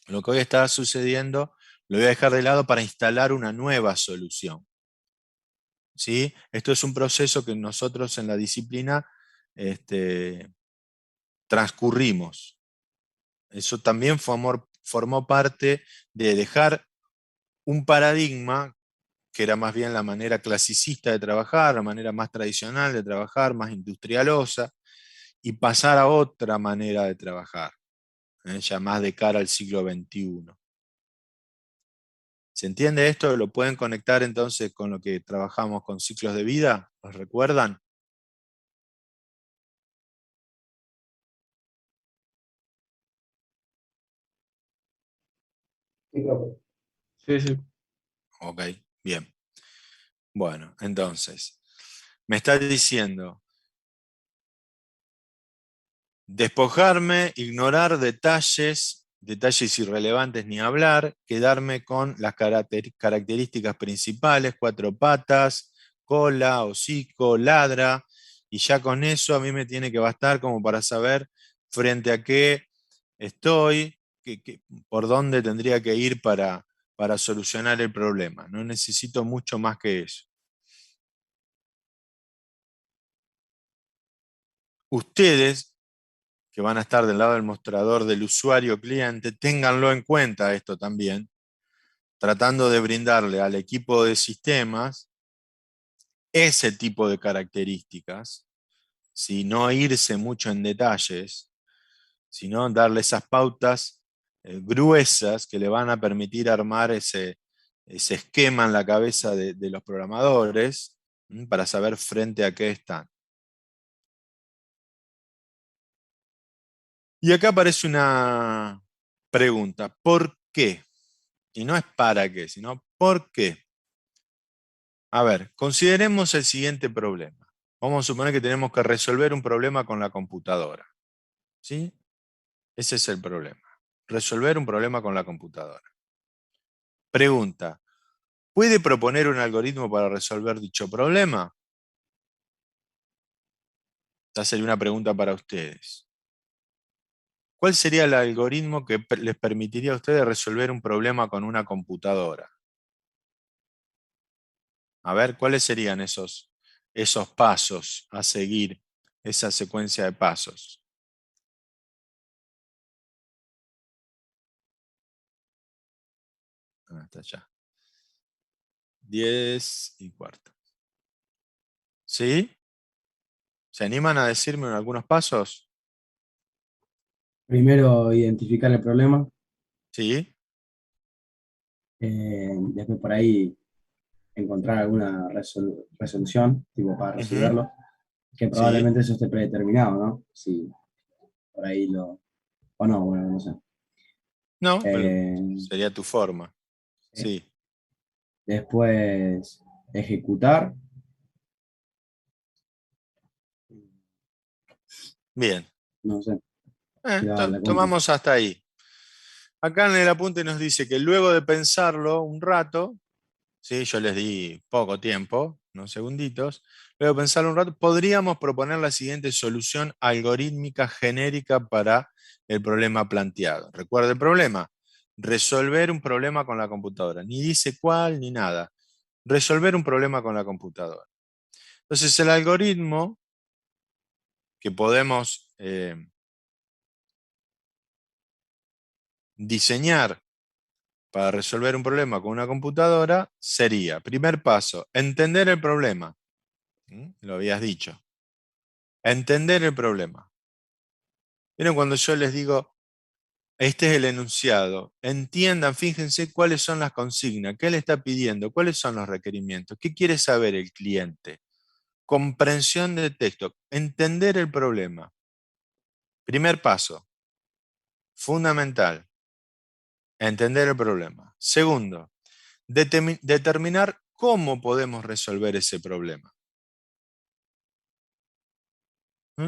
Lo que hoy estaba sucediendo lo voy a dejar de lado para instalar una nueva solución. ¿Sí? Esto es un proceso que nosotros en la disciplina transcurrimos. Eso también formó parte de dejar un paradigma que era más bien la manera clasicista de trabajar, la manera más tradicional de trabajar, más industrialosa, y pasar a otra manera de trabajar, ya más de cara al siglo XXI. ¿Se entiende esto? ¿Lo pueden conectar entonces con lo que trabajamos con ciclos de vida? ¿Los recuerdan? Sí, profe. Sí, sí. Ok, bien. Bueno, entonces, me está diciendo, despojarme, ignorar detalles irrelevantes ni hablar, quedarme con las características principales, 4 patas, cola, hocico, ladra, y ya con eso a mí me tiene que bastar como para saber frente a qué estoy, por dónde tendría que ir para solucionar el problema. No necesito mucho más que eso. Ustedes, que van a estar del lado del mostrador del usuario cliente, ténganlo en cuenta esto también, tratando de brindarle al equipo de sistemas ese tipo de características, si no irse mucho en detalles, sino darle esas pautas gruesas que le van a permitir armar ese esquema en la cabeza de los programadores para saber frente a qué están. Y acá aparece una pregunta, ¿por qué? Y no es para qué, sino ¿por qué? A ver, consideremos el siguiente problema. Vamos a suponer que tenemos que resolver un problema con la computadora. ¿Sí? Ese es el problema. Resolver un problema con la computadora. Pregunta, ¿puede proponer un algoritmo para resolver dicho problema? Esta sería una pregunta para ustedes. ¿Cuál sería el algoritmo que les permitiría a ustedes resolver un problema con una computadora? A ver, ¿cuáles serían esos pasos a seguir, esa secuencia de pasos? Hasta allá. 10:15. ¿Sí? ¿Se animan a decirme algunos pasos? Primero, identificar el problema. ¿Sí? Después por ahí encontrar alguna resolución, tipo, para Ujú, resolverlo, que sí. probablemente eso esté predeterminado, ¿no? Si por ahí lo... O no, bueno, no sé. No, pero Eh, sería tu forma. sí. Sí. Después ejecutar. Bien. No sé, tirar la compu. Tomamos hasta ahí. Acá en el apunte nos dice que luego de pensarlo un rato, ¿sí? Yo les di poco tiempo, unos segunditos, luego de pensarlo un rato, podríamos proponer la siguiente solución algorítmica genérica para el problema planteado. Recuerda el problema, resolver un problema con la computadora. Ni dice cuál ni nada. Resolver un problema con la computadora. Entonces el algoritmo que podemos diseñar para resolver un problema con una computadora sería, primer paso, entender el problema. Lo habías dicho. Entender el problema. Miren cuando yo les digo, este es el enunciado, entiendan, fíjense cuáles son las consignas, qué le está pidiendo, cuáles son los requerimientos, qué quiere saber el cliente. Comprensión de texto, entender el problema. Primer paso, fundamental, entender el problema. Segundo, determinar cómo podemos resolver ese problema.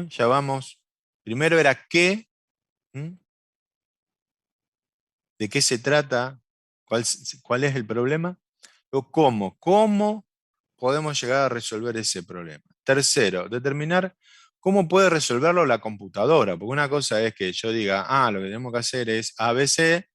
Ya vamos. Primero era qué, ¿Mm? de qué se trata, cuál es el problema. Luego, cómo podemos llegar a resolver ese problema. Tercero, determinar cómo puede resolverlo la computadora, porque una cosa es que yo diga, lo que tenemos que hacer es ABC,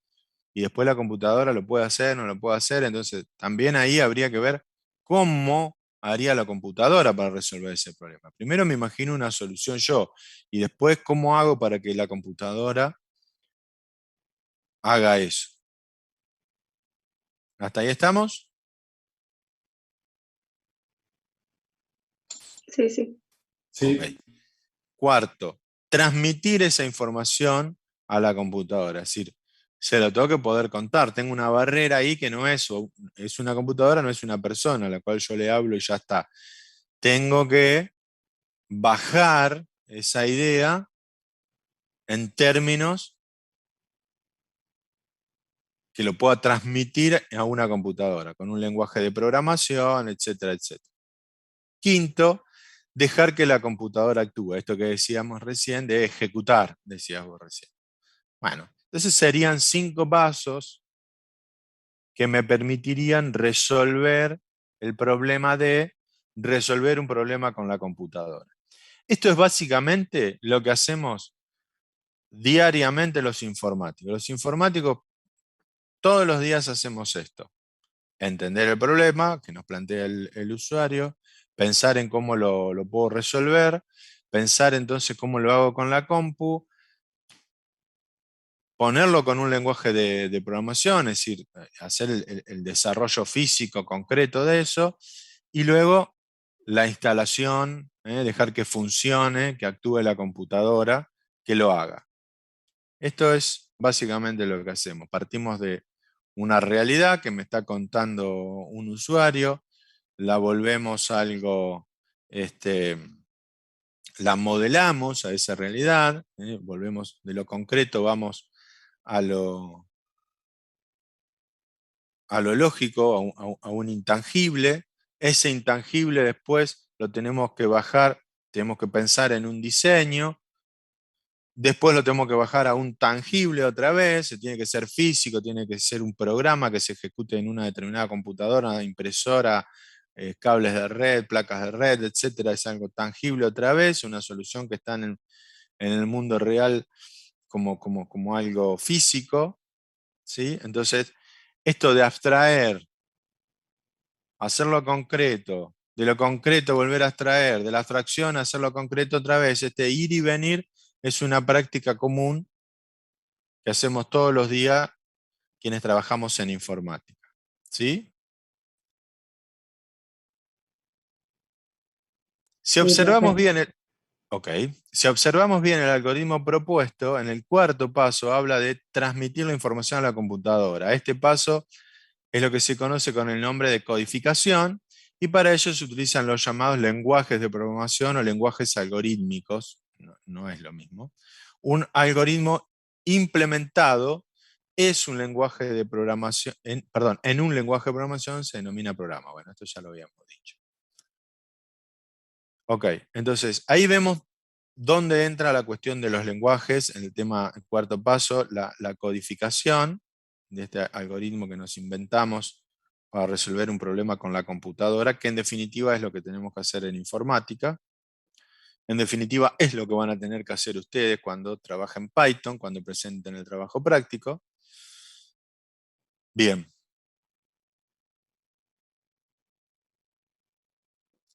y después la computadora lo puede hacer, no lo puede hacer, entonces también ahí habría que ver cómo haría la computadora para resolver ese problema. Primero me imagino una solución yo, y después cómo hago para que la computadora haga eso. ¿Hasta ahí estamos? Sí, sí. Sí, Ok. Cuarto, transmitir esa información a la computadora. Es decir, se lo tengo que poder contar. Tengo una barrera ahí que no es una computadora, no es una persona a la cual yo le hablo y ya está. Tengo que bajar esa idea en términos que lo pueda transmitir a una computadora, con un lenguaje de programación, etcétera, etcétera. Quinto, dejar que la computadora actúe. Esto que decíamos recién de ejecutar, decías vos recién. Bueno, entonces serían 5 pasos que me permitirían resolver el problema de resolver un problema con la computadora. Esto es básicamente lo que hacemos diariamente los informáticos. Los informáticos todos los días hacemos esto. Entender el problema que nos plantea el usuario, pensar en cómo lo puedo resolver, pensar entonces cómo lo hago con la compu, ponerlo con un lenguaje de programación, es decir, hacer el desarrollo físico concreto de eso, y luego la instalación, dejar que funcione, que actúe la computadora, que lo haga. Esto es básicamente lo que hacemos. Partimos de una realidad que me está contando un usuario, la volvemos algo, la modelamos a esa realidad, volvemos de lo concreto, vamos a lo, a lo lógico, a un intangible. Ese intangible después lo tenemos que bajar, tenemos que pensar en un diseño. Después lo tenemos que bajar a un tangible otra vez, tiene que ser físico, tiene que ser un programa que se ejecute en una determinada computadora, impresora, cables de red, placas de red, etcétera. Es algo tangible otra vez, una solución que está en el mundo real como algo físico, ¿sí? Entonces, esto de abstraer, hacerlo concreto, de lo concreto volver a abstraer, de la abstracción hacerlo concreto otra vez, este ir y venir es una práctica común que hacemos todos los días quienes trabajamos en informática. ¿Sí? Si Sí, observamos profe. bien si observamos bien el algoritmo propuesto, en el cuarto paso habla de transmitir la información a la computadora. Este paso es lo que se conoce con el nombre de codificación, y para ello se utilizan los llamados lenguajes de programación o lenguajes algorítmicos, no es lo mismo. Un algoritmo implementado es un lenguaje de programación, en un lenguaje de programación se denomina programa. Bueno, esto ya lo habíamos dicho. Ok, entonces ahí vemos dónde entra la cuestión de los lenguajes en el tema, el cuarto paso, la codificación de este algoritmo que nos inventamos para resolver un problema con la computadora, que en definitiva es lo que tenemos que hacer en informática. En definitiva es lo que van a tener que hacer ustedes cuando trabajen Python, cuando presenten el trabajo práctico. Bien.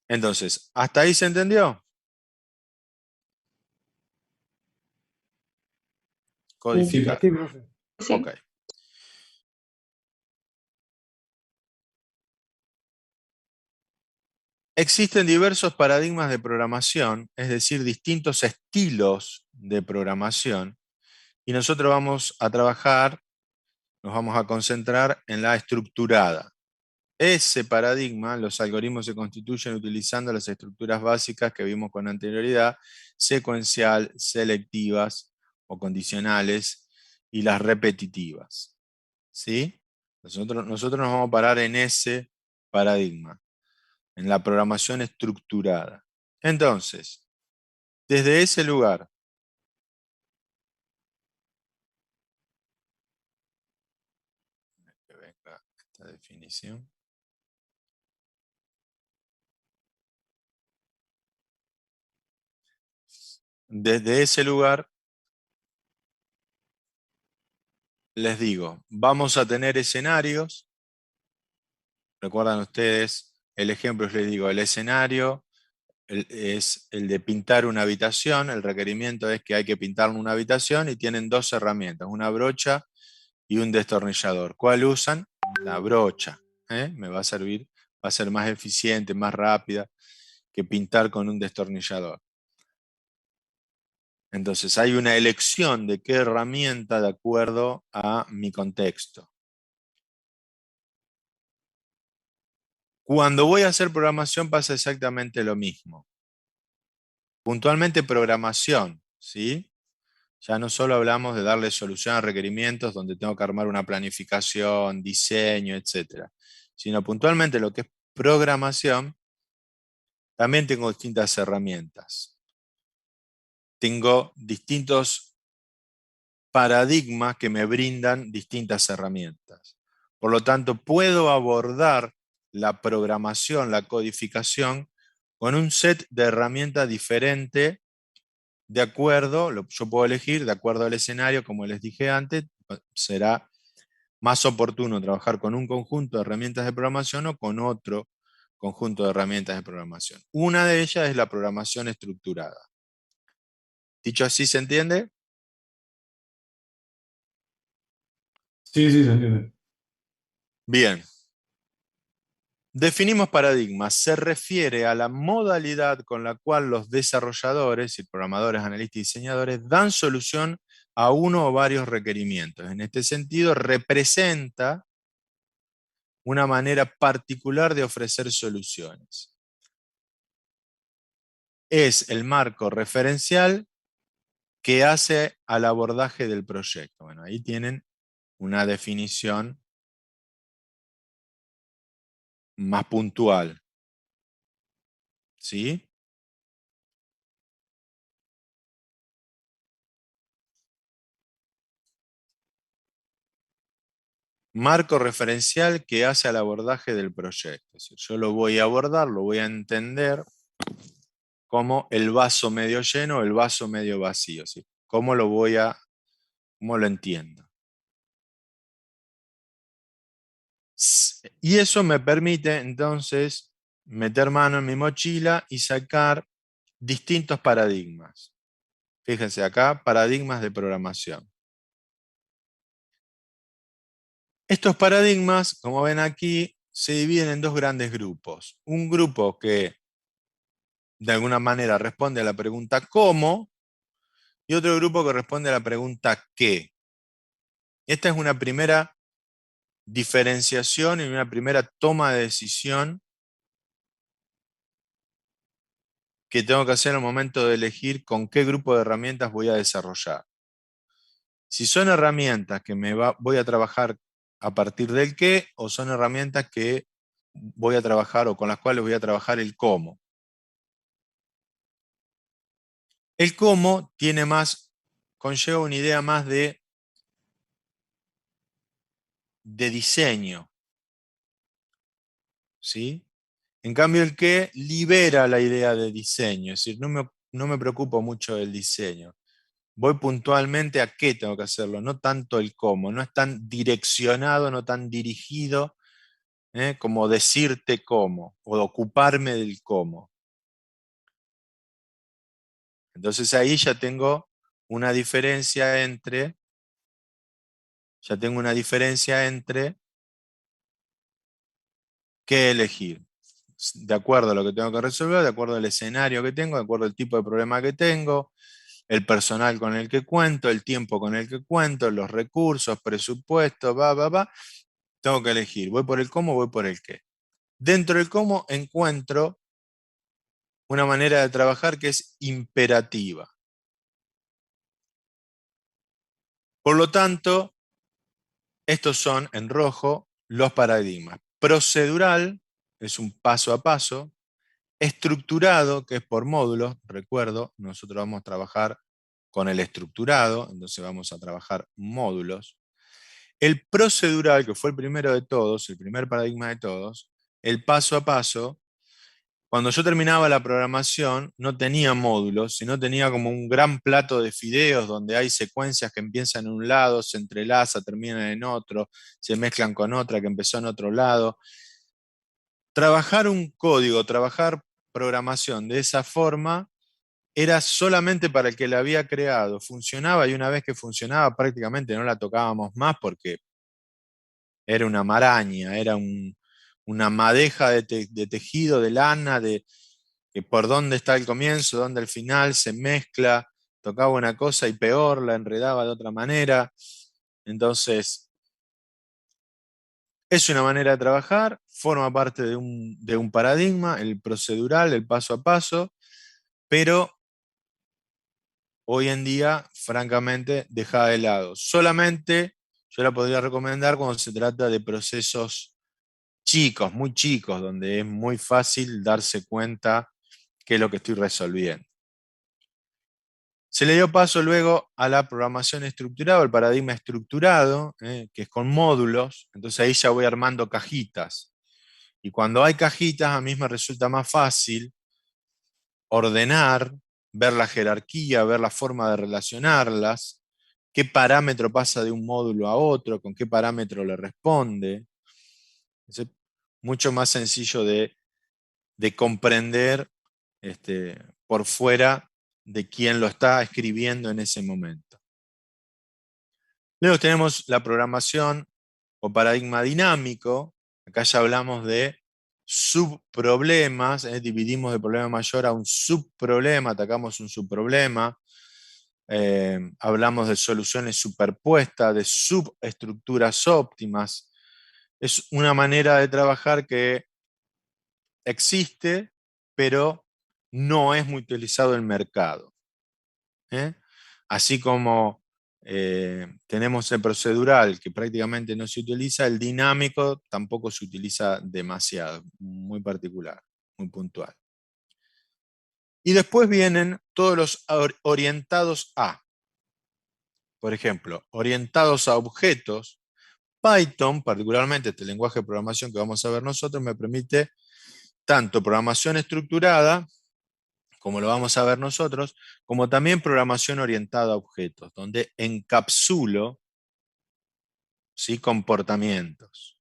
Entonces, ¿hasta ahí se entendió? Codificar. Sí, profe. Sí. Ok. Existen diversos paradigmas de programación, es decir, distintos estilos de programación, y nosotros vamos a trabajar, nos vamos a concentrar en la estructurada. Ese paradigma, los algoritmos se constituyen utilizando las estructuras básicas que vimos con anterioridad, secuencial, selectivas o condicionales, y las repetitivas. ¿Sí? Nosotros nos vamos a parar en ese paradigma, en la programación estructurada. Entonces, desde ese lugar, que venga esta definición. Desde ese lugar, les digo, vamos a tener escenarios. Recuerdan ustedes el ejemplo, les digo, el escenario es el de pintar una habitación. El requerimiento es que hay que pintar una habitación y tienen dos herramientas, una brocha y un destornillador. ¿Cuál usan? La brocha. Me va a servir, va a ser más eficiente, más rápida que pintar con un destornillador. Entonces hay una elección de qué herramienta de acuerdo a mi contexto. Cuando voy a hacer programación pasa exactamente lo mismo. Puntualmente programación, ¿sí? Ya no solo hablamos de darle solución a requerimientos donde tengo que armar una planificación, diseño, etc. Sino puntualmente lo que es programación, también tengo distintas herramientas. Tengo distintos paradigmas que me brindan distintas herramientas. Por lo tanto, puedo abordar la programación, la codificación, con un set de herramientas diferente de acuerdo, yo puedo elegir de acuerdo al escenario, como les dije antes, será más oportuno trabajar con un conjunto de herramientas de programación o con otro conjunto de herramientas de programación. Una de ellas es la programación estructurada. Dicho así, ¿se entiende? Sí, sí, se entiende. Bien. Definimos paradigmas. Se refiere a la modalidad con la cual los desarrolladores, y programadores, analistas y diseñadores dan solución a uno o varios requerimientos. En este sentido, representa una manera particular de ofrecer soluciones. Es el marco referencial que hace al abordaje del proyecto. Bueno, ahí tienen una definición más puntual. ¿Sí? Marco referencial que hace al abordaje del proyecto. Es decir, yo lo voy a abordar, lo voy a entender como el vaso medio lleno o el vaso medio vacío. ¿Sí? ¿Cómo lo entiendo? Y eso me permite entonces meter mano en mi mochila y sacar distintos paradigmas. Fíjense acá, paradigmas de programación. Estos paradigmas, como ven aquí, se dividen en dos grandes grupos. Un grupo que de alguna manera responde a la pregunta ¿cómo? Y otro grupo que responde a la pregunta ¿qué? Esta es una primera diferenciación y una primera toma de decisión que tengo que hacer al momento de elegir con qué grupo de herramientas voy a desarrollar. Si son herramientas que voy a trabajar a partir del qué, o son herramientas que voy a trabajar o con las cuales voy a trabajar el cómo. El cómo tiene más, conlleva una idea más de diseño, ¿sí? En cambio el qué libera la idea de diseño, es decir, no me preocupo mucho del diseño. Voy puntualmente a qué tengo que hacerlo, no tanto el cómo, no es tan direccionado, no tan dirigido, como decirte cómo, o ocuparme del cómo. Entonces ahí ya tengo una diferencia entre qué elegir. De acuerdo a lo que tengo que resolver, de acuerdo al escenario que tengo, de acuerdo al tipo de problema que tengo, el personal con el que cuento, el tiempo con el que cuento, los recursos, presupuesto, tengo que elegir. Voy por el cómo, voy por el qué. Dentro del cómo encuentro una manera de trabajar que es imperativa. Por lo tanto, estos son, en rojo, los paradigmas. Procedural es un paso a paso. Estructurado, que es por módulos. Recuerdo, nosotros vamos a trabajar con el estructurado, entonces vamos a trabajar módulos. El procedural, que fue el primero de todos, el primer paradigma de todos, el paso a paso. Cuando yo terminaba la programación, no tenía módulos, sino tenía como un gran plato de fideos donde hay secuencias que empiezan en un lado, se entrelaza, terminan en otro, se mezclan con otra que empezó en otro lado. Trabajar un código, trabajar programación de esa forma, era solamente para el que la había creado. Funcionaba y una vez que funcionaba prácticamente no la tocábamos más porque era una maraña, era una madeja de tejido, de lana, que por dónde está el comienzo, dónde el final, se mezcla, tocaba una cosa y peor, la enredaba de otra manera. Entonces, es una manera de trabajar, forma parte de un paradigma, el procedural, el paso a paso, pero hoy en día, francamente, dejada de lado. Solamente yo la podría recomendar cuando se trata de procesos chicos, muy chicos, donde es muy fácil darse cuenta qué es lo que estoy resolviendo. Se le dio paso luego a la programación estructurada, el paradigma estructurado, que es con módulos, entonces ahí ya voy armando cajitas. Y cuando hay cajitas, a mí me resulta más fácil ordenar, ver la jerarquía, ver la forma de relacionarlas, qué parámetro pasa de un módulo a otro, con qué parámetro le responde. Es mucho más sencillo de comprender por fuera de quién lo está escribiendo en ese momento. Luego tenemos la programación o paradigma dinámico. Acá ya hablamos de subproblemas, dividimos el problema mayor a un subproblema, atacamos un subproblema. Hablamos de soluciones superpuestas, de subestructuras óptimas. Es una manera de trabajar que existe, pero no es muy utilizado en el mercado. Así como tenemos el procedural, que prácticamente no se utiliza, el dinámico tampoco se utiliza demasiado, muy particular, muy puntual. Y después vienen todos los orientados a. Por ejemplo, orientados a objetos. Python, particularmente este lenguaje de programación que vamos a ver nosotros, me permite tanto programación estructurada, como lo vamos a ver nosotros, como también programación orientada a objetos, donde encapsulo, ¿sí?, comportamientos.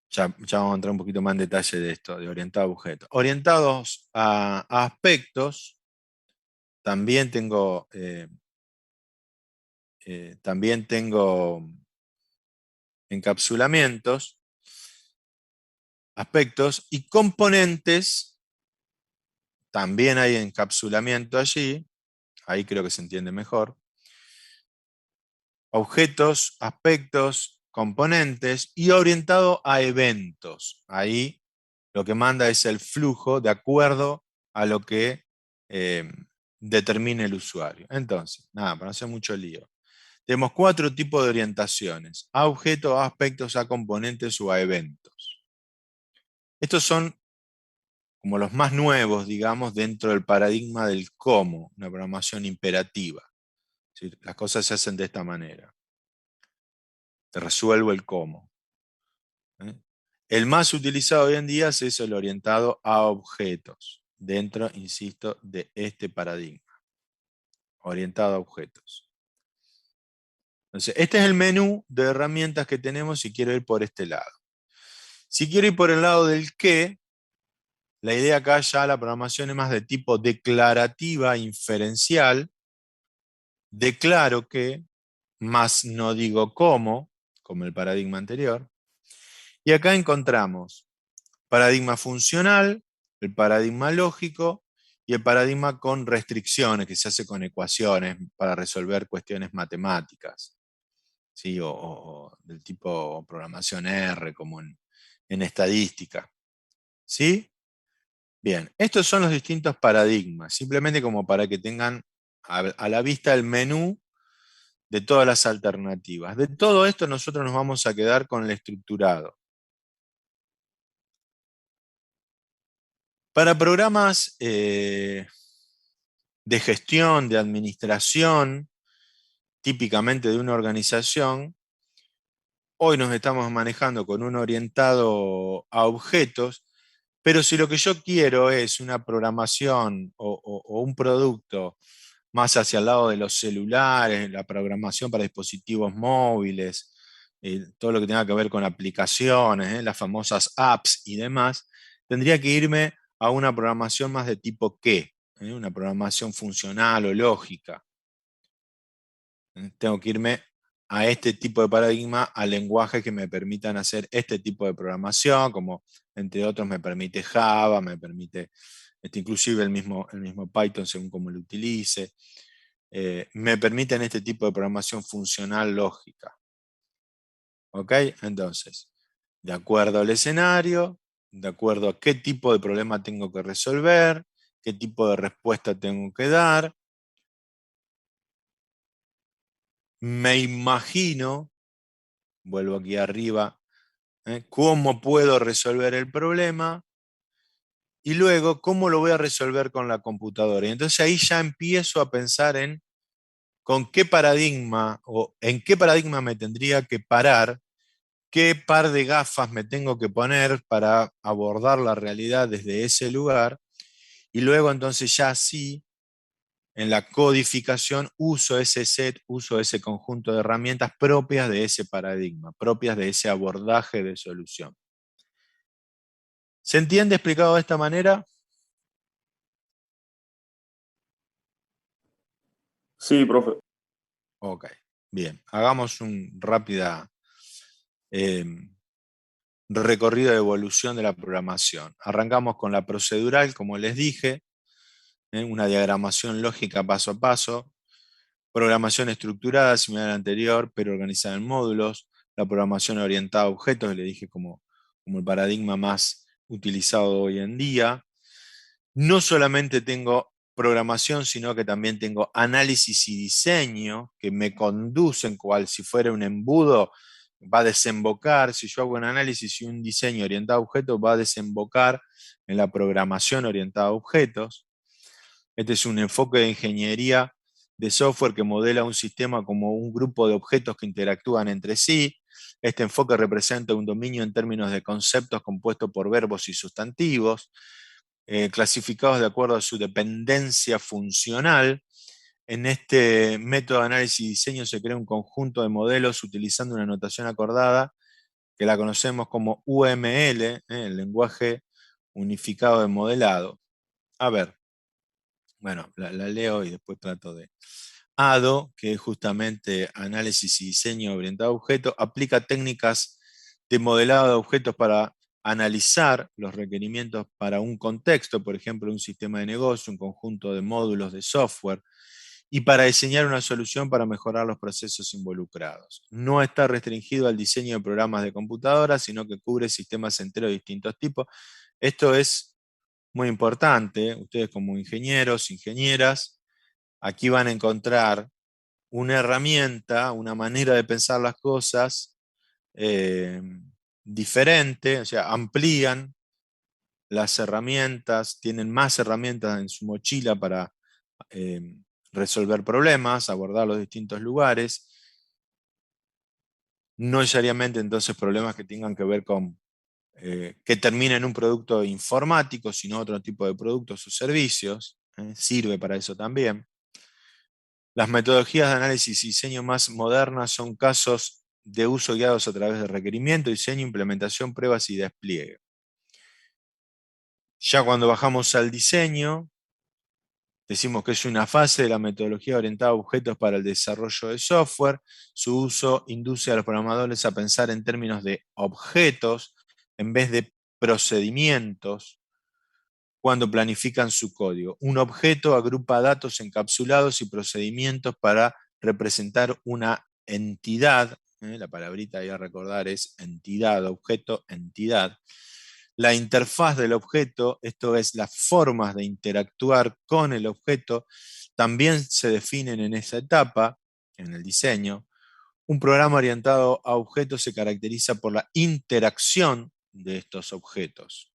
Ya vamos a entrar un poquito más en detalle de esto, de orientado a objetos. Orientados a aspectos, también tengo encapsulamientos, aspectos y componentes. También hay encapsulamiento allí, ahí creo que se entiende mejor. objetos, aspectos, componentes y orientado a eventos. Ahí lo que manda es el flujo de acuerdo a lo que determine el usuario. Entonces, nada, para no hacer mucho lío. Tenemos 4 tipos de orientaciones: a objetos, a aspectos, a componentes o a eventos. Estos son como los más nuevos, digamos, dentro del paradigma del cómo, una programación imperativa. ¿Sí? Las cosas se hacen de esta manera. Te resuelvo el cómo. El más utilizado hoy en día es el orientado a objetos, dentro, insisto, de este paradigma. Orientado a objetos. Entonces, este es el menú de herramientas que tenemos si quiero ir por este lado. Si quiero ir por el lado del qué, la idea acá ya la programación es más de tipo declarativa, inferencial. Declaro que, más no digo cómo, como el paradigma anterior. Y acá encontramos paradigma funcional, el paradigma lógico y el paradigma con restricciones, que se hace con ecuaciones para resolver cuestiones matemáticas, ¿sí? o del tipo programación R, como en estadística. ¿Sí? Bien, estos son los distintos paradigmas, simplemente como para que tengan a la vista el menú de todas las alternativas. De todo esto nosotros nos vamos a quedar con el estructurado. Para programas de gestión, de administración, típicamente de una organización, hoy nos estamos manejando con un orientado a objetos, pero si lo que yo quiero es una programación o un producto más hacia el lado de los celulares, la programación para dispositivos móviles, todo lo que tenga que ver con aplicaciones, las famosas apps y demás, tendría que irme a una programación más de tipo qué, una programación funcional o lógica. Tengo que irme a este tipo de paradigma, a lenguajes que me permitan hacer este tipo de programación, como entre otros me permite Java, me permite inclusive el mismo Python según como lo utilice. Me permiten este tipo de programación funcional lógica. ¿Ok? Entonces, de acuerdo al escenario, de acuerdo a qué tipo de problema tengo que resolver, qué tipo de respuesta tengo que dar, me imagino, vuelvo aquí arriba, cómo puedo resolver el problema y luego cómo lo voy a resolver con la computadora. Y entonces ahí ya empiezo a pensar en con qué paradigma o en qué paradigma me tendría que parar, qué par de gafas me tengo que poner para abordar la realidad desde ese lugar, y luego entonces ya sí, en la codificación uso ese set, uso ese conjunto de herramientas propias de ese paradigma, propias de ese abordaje de solución. ¿Se entiende explicado de esta manera? Sí, profe. Ok, bien. Hagamos un rápida recorrido de evolución de la programación. Arrancamos con la procedural, como les dije, una diagramación lógica paso a paso. Programación estructurada, similar a la anterior, pero organizada en módulos. La programación orientada a objetos, le dije como el paradigma más utilizado hoy en día. No solamente tengo programación, sino que también tengo análisis y diseño que me conducen cual si fuera un embudo, va a desembocar, si yo hago un análisis y un diseño orientado a objetos, va a desembocar en la programación orientada a objetos. Este es un enfoque de ingeniería de software que modela un sistema como un grupo de objetos que interactúan entre sí. Este enfoque representa un dominio en términos de conceptos compuestos por verbos y sustantivos, clasificados de acuerdo a su dependencia funcional. En este método de análisis y diseño se crea un conjunto de modelos utilizando una notación acordada que la conocemos como UML, el lenguaje unificado de modelado. A ver, bueno, la leo y después trato de... ADO, que es justamente análisis y diseño orientado a objetos, aplica técnicas de modelado de objetos para analizar los requerimientos para un contexto, por ejemplo, un sistema de negocio, un conjunto de módulos de software, y para diseñar una solución para mejorar los procesos involucrados. No está restringido al diseño de programas de computadora, sino que cubre sistemas enteros de distintos tipos. Esto es muy importante. Ustedes como ingenieros, ingenieras, aquí van a encontrar una herramienta, una manera de pensar las cosas diferente, o sea, amplían las herramientas, tienen más herramientas en su mochila para resolver problemas, abordar los distintos lugares. No necesariamente entonces problemas que tengan que ver con que terminen en un producto informático, sino otro tipo de productos o servicios. Sirve para eso también. Las metodologías de análisis y diseño más modernas son casos de uso guiados a través de requerimiento, diseño, implementación, pruebas y despliegue. Ya cuando bajamos al diseño, decimos que es una fase de la metodología orientada a objetos para el desarrollo de software. Su uso induce a los programadores a pensar en términos de objetos en vez de procedimientos cuando planifican su código. Un objeto agrupa datos encapsulados y procedimientos para representar una entidad. La palabrita ahí a recordar es entidad, objeto, entidad. La interfaz del objeto, esto es las formas de interactuar con el objeto, también se definen en esa etapa, en el diseño. Un programa orientado a objetos se caracteriza por la interacción de estos objetos.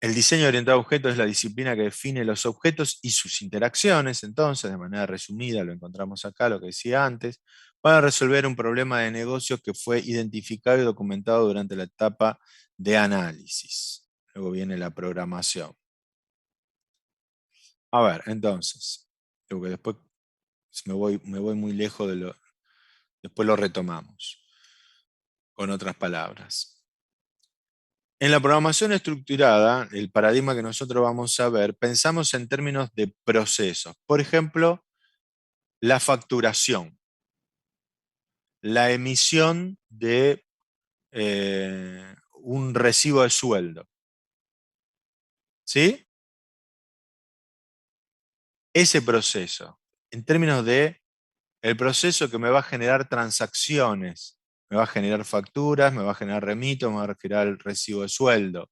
El diseño orientado a objetos es la disciplina que define los objetos y sus interacciones, entonces, de manera resumida, lo encontramos acá, lo que decía antes, para resolver un problema de negocios que fue identificado y documentado durante la etapa de análisis. Luego viene la programación. A ver, entonces, porque después me voy muy lejos de lo... Después lo retomamos, con otras palabras. En la programación estructurada, el paradigma que nosotros vamos a ver, pensamos en términos de procesos. Por ejemplo, la facturación, la emisión de un recibo de sueldo. ¿Sí? Ese proceso, en términos de el proceso que me va a generar transacciones, me va a generar facturas, me va a generar remito, me va a generar el recibo de sueldo.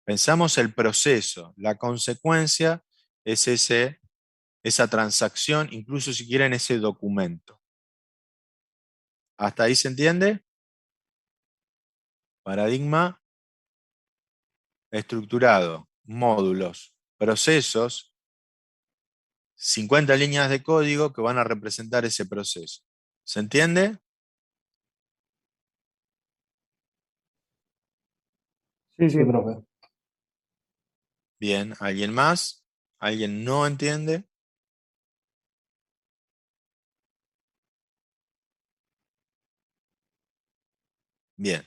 Pensamos el proceso, la consecuencia es esa transacción, incluso si quieren ese documento. ¿Hasta ahí se entiende? Paradigma estructurado, módulos, procesos, 50 líneas de código que van a representar ese proceso. ¿Se entiende? Sí, Sí, profe. Bien, ¿alguien más? ¿Alguien no entiende? Bien,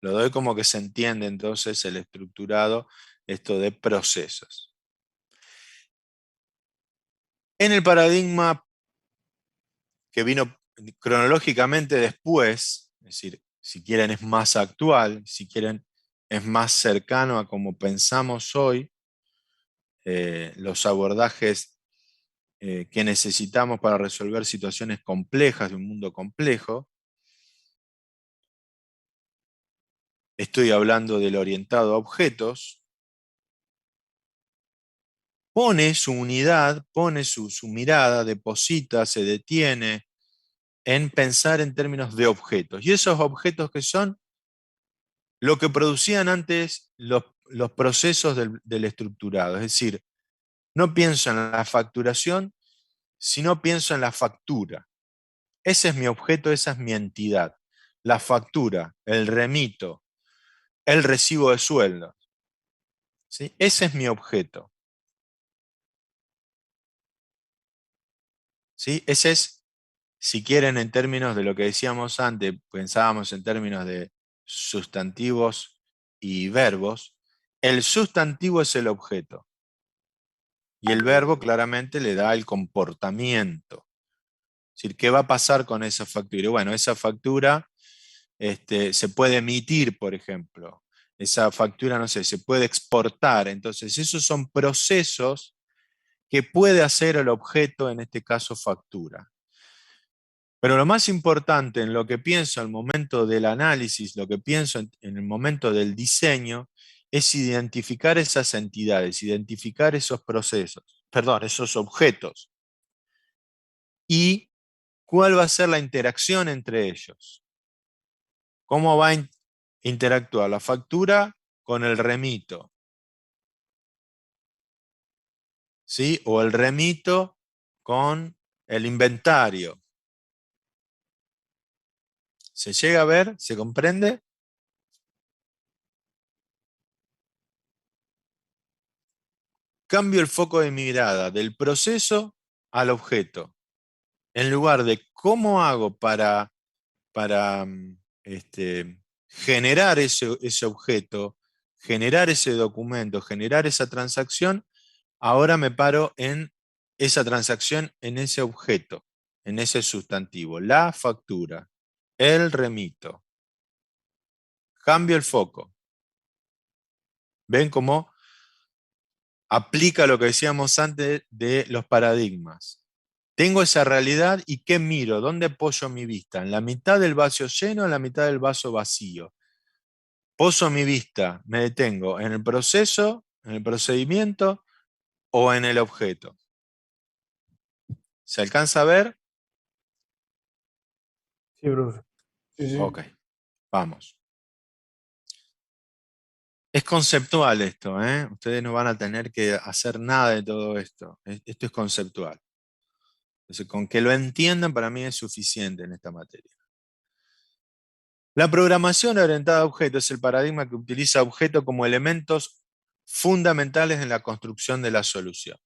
lo doy como que se entiende entonces el estructurado, esto de procesos. En el paradigma que vino cronológicamente después, es decir, si quieren es más actual, si quieren es más cercano a como pensamos hoy, los abordajes que necesitamos para resolver situaciones complejas de un mundo complejo. Estoy hablando del orientado a objetos. Pone su unidad, pone su mirada, deposita, se detiene en pensar en términos de objetos. Y esos objetos que son lo que producían antes los procesos del estructurado. Es decir, no pienso en la facturación, sino pienso en la factura. Ese es mi objeto, esa es mi entidad. La factura, el remito, el recibo de sueldo. ¿Sí? Ese es mi objeto. ¿Sí? Ese es, si quieren, en términos de lo que decíamos antes, pensábamos en términos de sustantivos y verbos. El sustantivo es el objeto. Y el verbo claramente le da el comportamiento. Es decir, ¿qué va a pasar con esa factura? Y bueno, esa factura se puede emitir, por ejemplo. esa factura, no sé, se puede exportar. Entonces, esos son procesos que puede hacer el objeto, en este caso factura. Pero lo más importante en lo que pienso al momento del análisis, lo que pienso en el momento del diseño, es identificar esas entidades, identificar esos procesos, perdón, esos objetos. Y cuál va a ser la interacción entre ellos. ¿Cómo va a interactuar la factura con el remito? ¿Sí? O el remito con el inventario. ¿Se llega a ver? ¿Se comprende? Cambio el foco de mirada del proceso al objeto. En lugar de cómo hago para generar ese objeto, generar ese documento, generar esa transacción, ahora me paro en esa transacción, en ese objeto, en ese sustantivo, la factura, el remito. Cambio el foco. ¿Ven cómo aplica lo que decíamos antes de los paradigmas? Tengo esa realidad y ¿qué miro? ¿Dónde apoyo mi vista? ¿En la mitad del vaso lleno o en la mitad del vaso vacío? Poso mi vista, me detengo en el proceso, en el procedimiento o en el objeto. ¿Se alcanza a ver? Sí, profe. Sí, sí. Ok, vamos. Es conceptual esto, ¿eh? Ustedes no van a tener que hacer nada de todo esto. Esto es conceptual. Entonces, con que lo entiendan para mí es suficiente en esta materia. La programación orientada a objetos es el paradigma que utiliza objetos como elementos fundamentales en la construcción de la solución.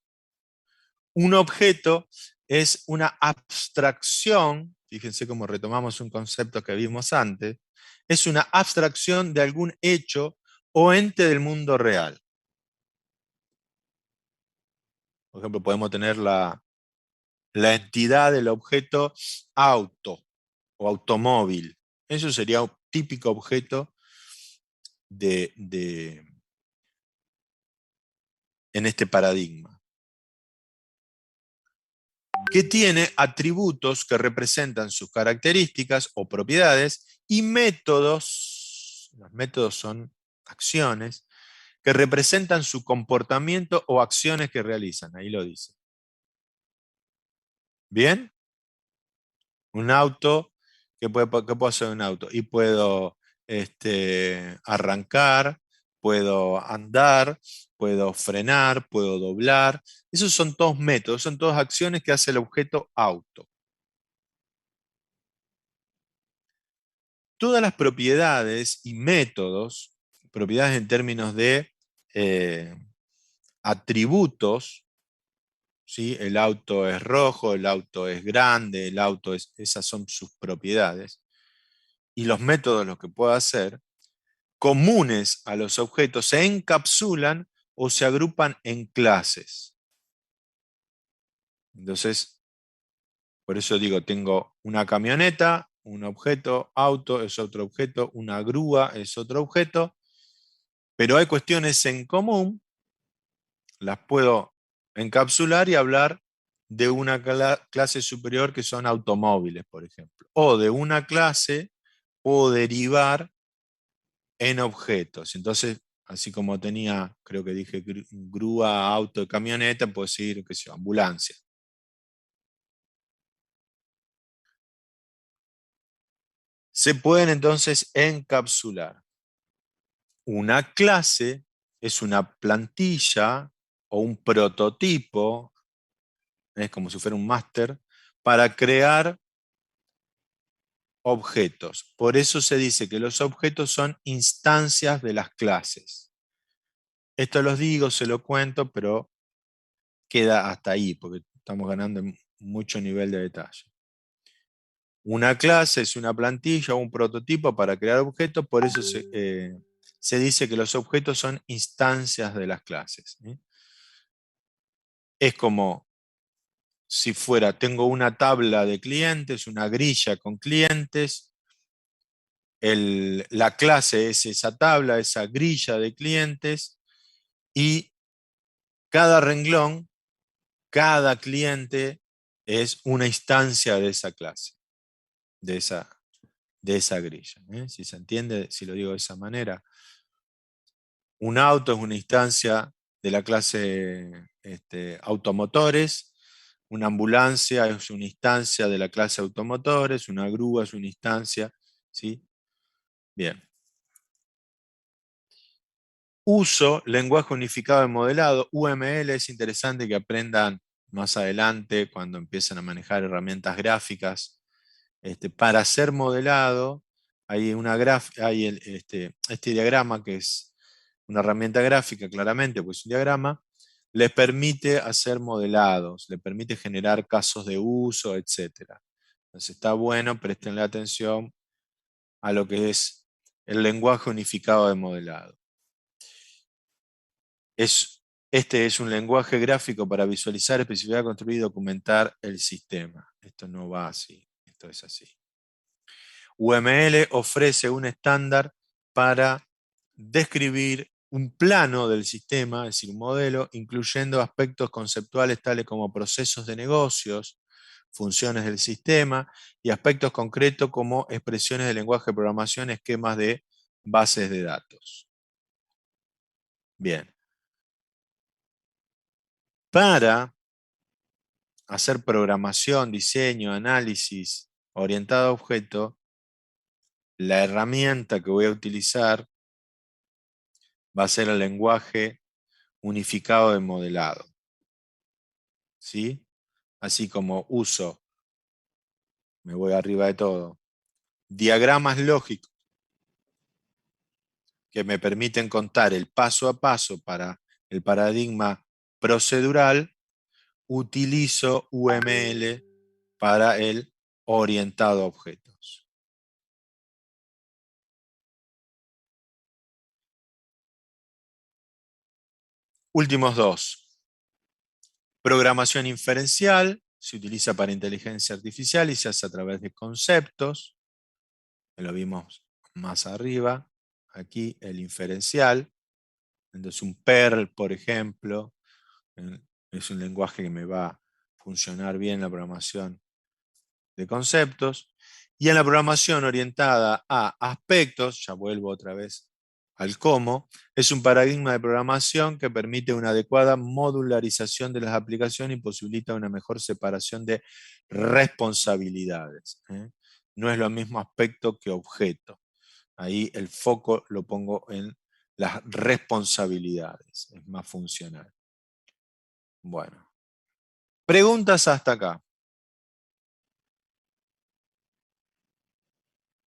Un objeto es una abstracción, fíjense cómo retomamos un concepto que vimos antes, es una abstracción de algún hecho o ente del mundo real. Por ejemplo, podemos tener la entidad del objeto auto o automóvil. Eso sería un típico objeto en este paradigma, que tiene atributos que representan sus características o propiedades y métodos, los métodos son acciones, que representan su comportamiento o acciones que realizan, ahí lo dice. ¿Bien? Un auto, ¿qué puedo hacer un auto? Y puedo arrancar, puedo andar, puedo frenar, puedo doblar. Esos son todos métodos, son todas acciones que hace el objeto auto. Todas las propiedades y métodos, propiedades en términos de atributos, ¿sí? El auto es rojo, el auto es grande, el auto es, esas son sus propiedades. Y los métodos, lo que puedo hacer, comunes a los objetos, se encapsulan o se agrupan en clases. Entonces, por eso digo, tengo una camioneta, un objeto, auto es otro objeto, una grúa es otro objeto, pero hay cuestiones en común, las puedo encapsular y hablar de una clase superior que son automóviles, por ejemplo. O de una clase puedo derivar en objetos. Entonces, así como tenía, creo que dije grúa, auto y camioneta, puedo decir, qué sé yo, ambulancia. Se pueden entonces encapsular. Una clase es una plantilla o un prototipo, es como si fuera un máster, para crear objetos. Por eso se dice que los objetos son instancias de las clases. Esto los digo, se lo cuento, pero queda hasta ahí, porque estamos ganando en mucho nivel de detalle. Una clase es una plantilla o un prototipo para crear objetos, por eso se dice que los objetos son instancias de las clases. Es como si fuera, tengo una tabla de clientes, una grilla con clientes, la clase es esa tabla, esa grilla de clientes, y cada renglón, cada cliente es una instancia de esa clase, de esa grilla. Si se entiende, si lo digo de esa manera. Un auto es una instancia de la clase automotores, una ambulancia es una instancia de la clase automotores, una grúa es una instancia, ¿sí? Bien. Uso lenguaje unificado de modelado, UML. Es interesante que aprendan más adelante cuando empiecen a manejar herramientas gráficas. Para hacer modelado hay este diagrama, que es una herramienta gráfica, claramente, pues un diagrama, les permite hacer modelados, les permite generar casos de uso, etc. Entonces está bueno, prestenle atención a lo que es el lenguaje unificado de modelado. Este es un lenguaje gráfico para visualizar, especificar, construir y documentar el sistema. Esto no va así, esto es así. UML ofrece un estándar para describir un plano del sistema, es decir, un modelo, incluyendo aspectos conceptuales tales como procesos de negocios, funciones del sistema, y aspectos concretos como expresiones de lenguaje de programación, esquemas de bases de datos. Bien. Para hacer programación, diseño, análisis orientado a objeto, la herramienta que voy a utilizar va a ser el lenguaje unificado de modelado. ¿Sí? Así como uso, me voy arriba de todo, diagramas lógicos que me permiten contar el paso a paso para el paradigma procedural, utilizo UML para el orientado a objetos. Últimos dos. Programación inferencial se utiliza para inteligencia artificial y se hace a través de conceptos. Lo vimos más arriba. Aquí el inferencial. Entonces un Perl, por ejemplo, es un lenguaje que me va a funcionar bien en la programación de conceptos. Y en la programación orientada a aspectos, ya vuelvo otra vez al cómo, es un paradigma de programación que permite una adecuada modularización de las aplicaciones y posibilita una mejor separación de responsabilidades. No es lo mismo aspecto que objeto. Ahí el foco lo pongo en las responsabilidades, es más funcional. Bueno, preguntas hasta acá.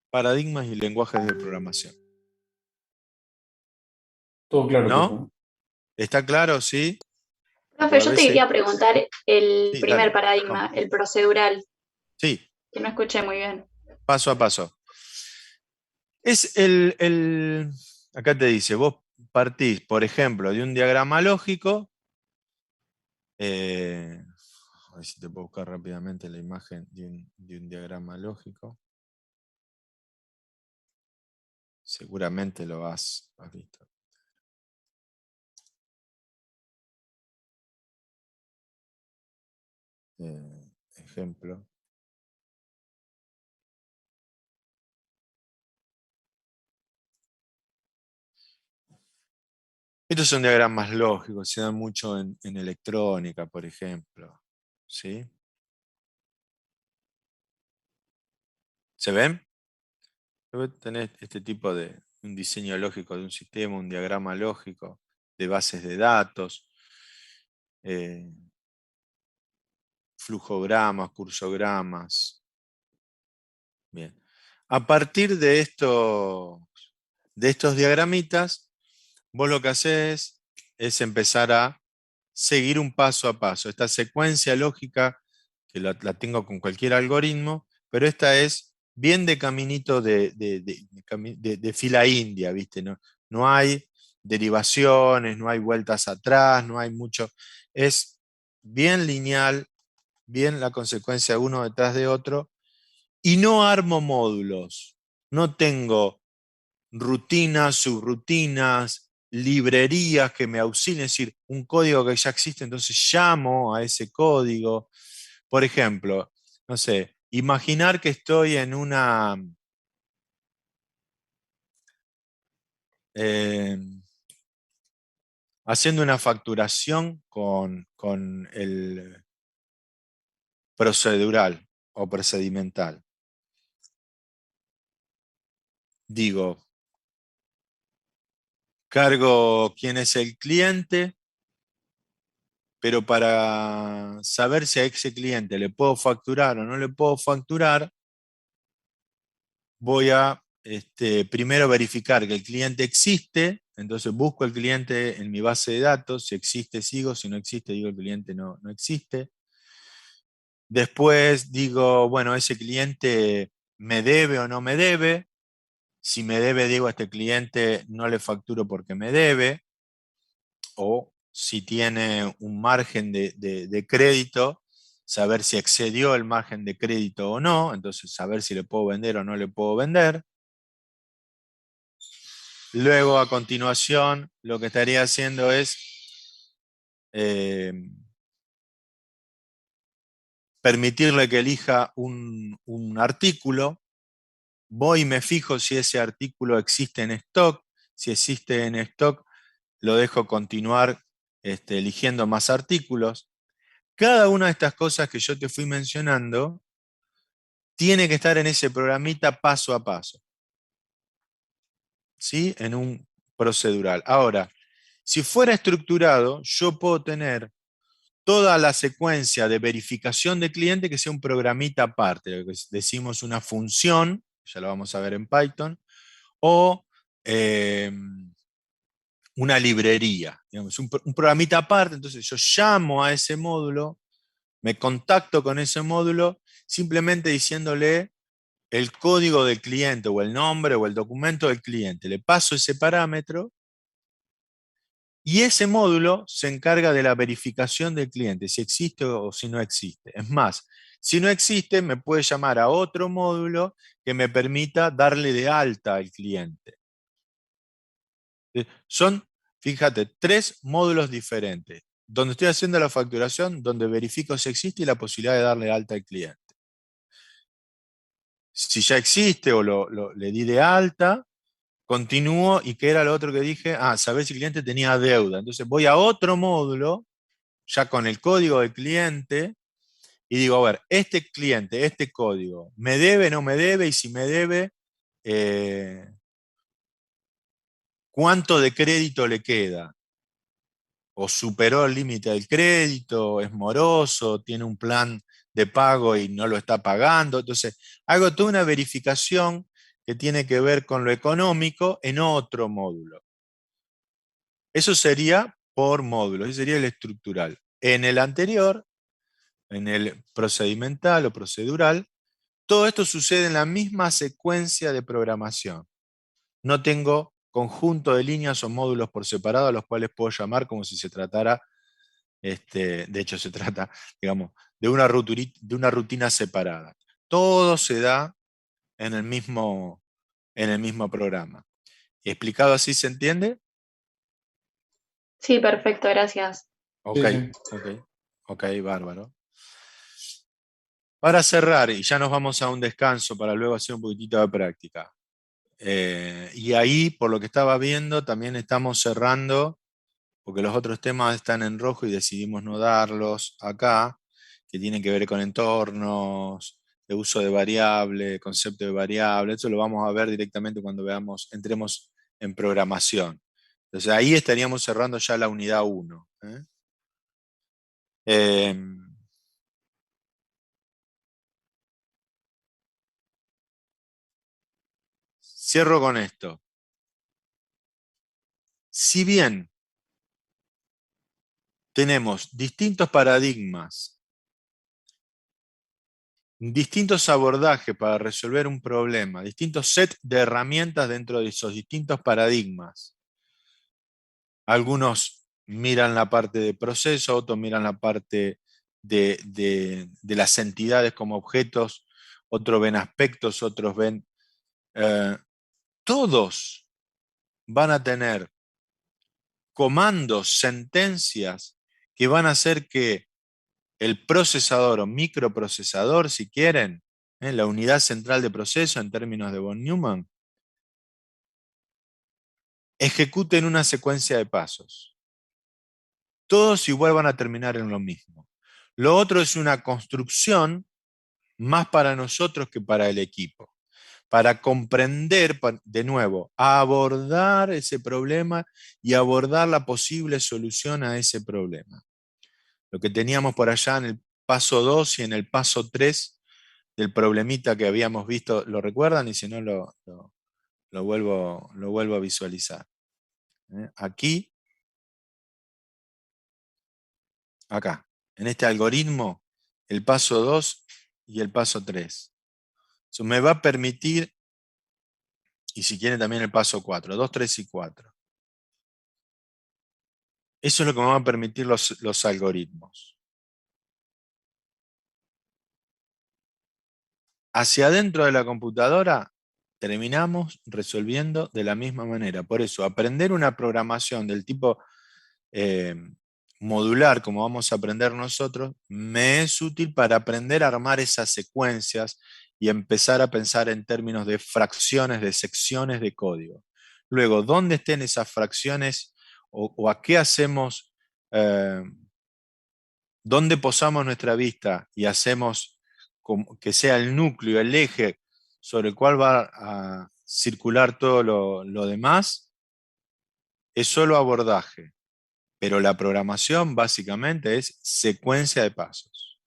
Paradigmas y lenguajes de programación. Todo claro, ¿No? profe. ¿Está claro? ¿Sí? Profe, A yo te veces- quería preguntar el Sí, primer dale, paradigma, vamos. el procedural, Sí, que no escuché muy bien. paso a paso. Es acá te dice, vos partís, por ejemplo, de un diagrama lógico. A ver si te puedo buscar rápidamente la imagen de un diagrama lógico. Seguramente lo has visto. Ejemplo. Estos son diagramas lógicos, se dan mucho en electrónica, por ejemplo. ¿Sí? ¿Se ven? Tenés este tipo de un diseño lógico de un sistema, un diagrama lógico de bases de datos, flujogramas, cursogramas. Bien. A partir de estos diagramitas, vos lo que haces es empezar a seguir un paso a paso. Esta secuencia lógica, que la tengo con cualquier algoritmo, pero esta es bien de caminito de fila india, ¿viste? No hay derivaciones, no hay vueltas atrás, no hay mucho. Es bien lineal, bien la consecuencia uno detrás de otro, y no armo módulos. No tengo rutinas, subrutinas, librerías que me auxilien, es decir, un código que ya existe, entonces llamo a ese código. Por ejemplo, no sé, imaginar que estoy en una... haciendo una facturación con el procedural o procedimental. Digo, cargo quién es el cliente, pero para saber si a ese cliente le puedo facturar o no le puedo facturar, voy a primero verificar que el cliente existe, entonces busco el cliente en mi base de datos, si existe sigo, si no existe digo el cliente no existe. Después digo, bueno, ese cliente me debe o no me debe. Si me debe, digo, a este cliente no le facturo porque me debe. O si tiene un margen de crédito, saber si excedió el margen de crédito o no. Entonces, saber si le puedo vender o no le puedo vender. Luego, a continuación, lo que estaría haciendo es permitirle que elija un artículo. Voy y me fijo si ese artículo existe en stock. Si existe en stock, lo dejo continuar eligiendo más artículos. Cada una de estas cosas que yo te fui mencionando tiene que estar en ese programita paso a paso, ¿sí? En un procedural. Ahora, si fuera estructurado, yo puedo tener toda la secuencia de verificación de cliente que sea un programita aparte, lo que decimos una función, ya lo vamos a ver en Python, o una librería, digamos, un programita aparte. Entonces yo llamo a ese módulo, me contacto con ese módulo simplemente diciéndole el código del cliente o el nombre o el documento del cliente. Le paso ese parámetro y ese módulo se encarga de la verificación del cliente, si existe o si no existe. Es más, si no existe, me puede llamar a otro módulo que me permita darle de alta al cliente. Son, fíjate, 3 módulos diferentes. Donde estoy haciendo la facturación, donde verifico si existe y la posibilidad de darle alta al cliente. Si ya existe o le di de alta, continúo y ¿qué era lo otro que dije? Saber si el cliente tenía deuda. Entonces voy a otro módulo, ya con el código del cliente, y digo, a ver, este cliente, este código, ¿me debe, no me debe? Y si me debe, ¿cuánto de crédito le queda? ¿O superó el límite del crédito? ¿Es moroso? ¿Tiene un plan de pago y no lo está pagando? Entonces, hago toda una verificación que tiene que ver con lo económico en otro módulo. Eso sería por módulo, ese sería el estructural. En el anterior, en el procedimental o procedural, todo esto sucede en la misma secuencia de programación. No tengo conjunto de líneas o módulos por separado a los cuales puedo llamar como si se tratara, de hecho se trata, digamos, de una rutina separada. Todo se da en el mismo programa. ¿Explicado así se entiende? Sí, perfecto, gracias. Ok, Sí. ok, bárbaro. Para cerrar, y ya nos vamos a un descanso para luego hacer un poquitito de práctica. Y ahí, por lo que estaba viendo, también estamos cerrando, porque los otros temas están en rojo y decidimos no darlos acá, que tienen que ver con entornos, de uso de variable, concepto de variable. Eso lo vamos a ver directamente cuando entremos en programación. Entonces ahí estaríamos cerrando ya la unidad 1. Cierro con esto. Si bien tenemos distintos paradigmas, distintos abordajes para resolver un problema, distintos sets de herramientas dentro de esos distintos paradigmas, algunos miran la parte de proceso, otros miran la parte de las entidades como objetos, otros ven aspectos, otros ven todos van a tener comandos, sentencias que van a hacer que el procesador o microprocesador, si quieren, la unidad central de proceso en términos de von Neumann, ejecuten una secuencia de pasos. Todos igual van a terminar en lo mismo. Lo otro es una construcción más para nosotros que para el equipo, para comprender, de nuevo, abordar ese problema y abordar la posible solución a ese problema. Lo que teníamos por allá en el paso 2 y en el paso 3 del problemita que habíamos visto, ¿lo recuerdan? Y si no, lo vuelvo a visualizar. Aquí, acá, en este algoritmo, el paso 2 y el paso 3. Eso me va a permitir, y si quieren también el paso 4, 2, 3 y 4. Eso es lo que me van a permitir los algoritmos. Hacia adentro de la computadora terminamos resolviendo de la misma manera. Por eso, aprender una programación del tipo modular, como vamos a aprender nosotros, me es útil para aprender a armar esas secuencias y empezar a pensar en términos de fracciones, de secciones de código. Luego, ¿dónde estén esas fracciones o a qué hacemos, dónde posamos nuestra vista y hacemos que sea el núcleo, el eje sobre el cual va a circular todo lo demás? Es solo abordaje, pero la programación básicamente es secuencia de pasos.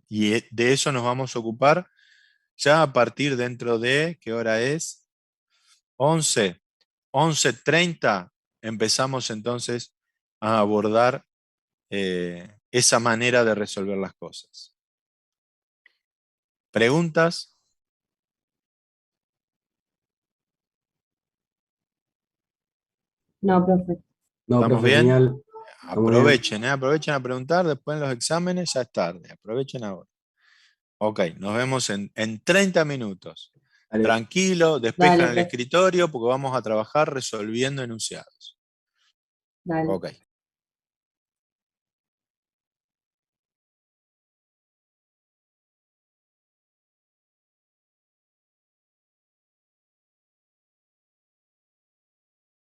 Y de eso nos vamos a ocupar ya a partir dentro de, ¿qué hora es? 11:30 empezamos entonces a abordar esa manera de resolver las cosas. ¿Preguntas? No, profe. No, ¿Estamos profe, bien? genial. Estamos bien. Aprovechen a preguntar, después en los exámenes ya es tarde, aprovechen ahora. Ok, nos vemos en 30 minutos. Dale. Tranquilo, Dale, despejan el profe. escritorio porque vamos a trabajar resolviendo enunciados. Dale. Ok.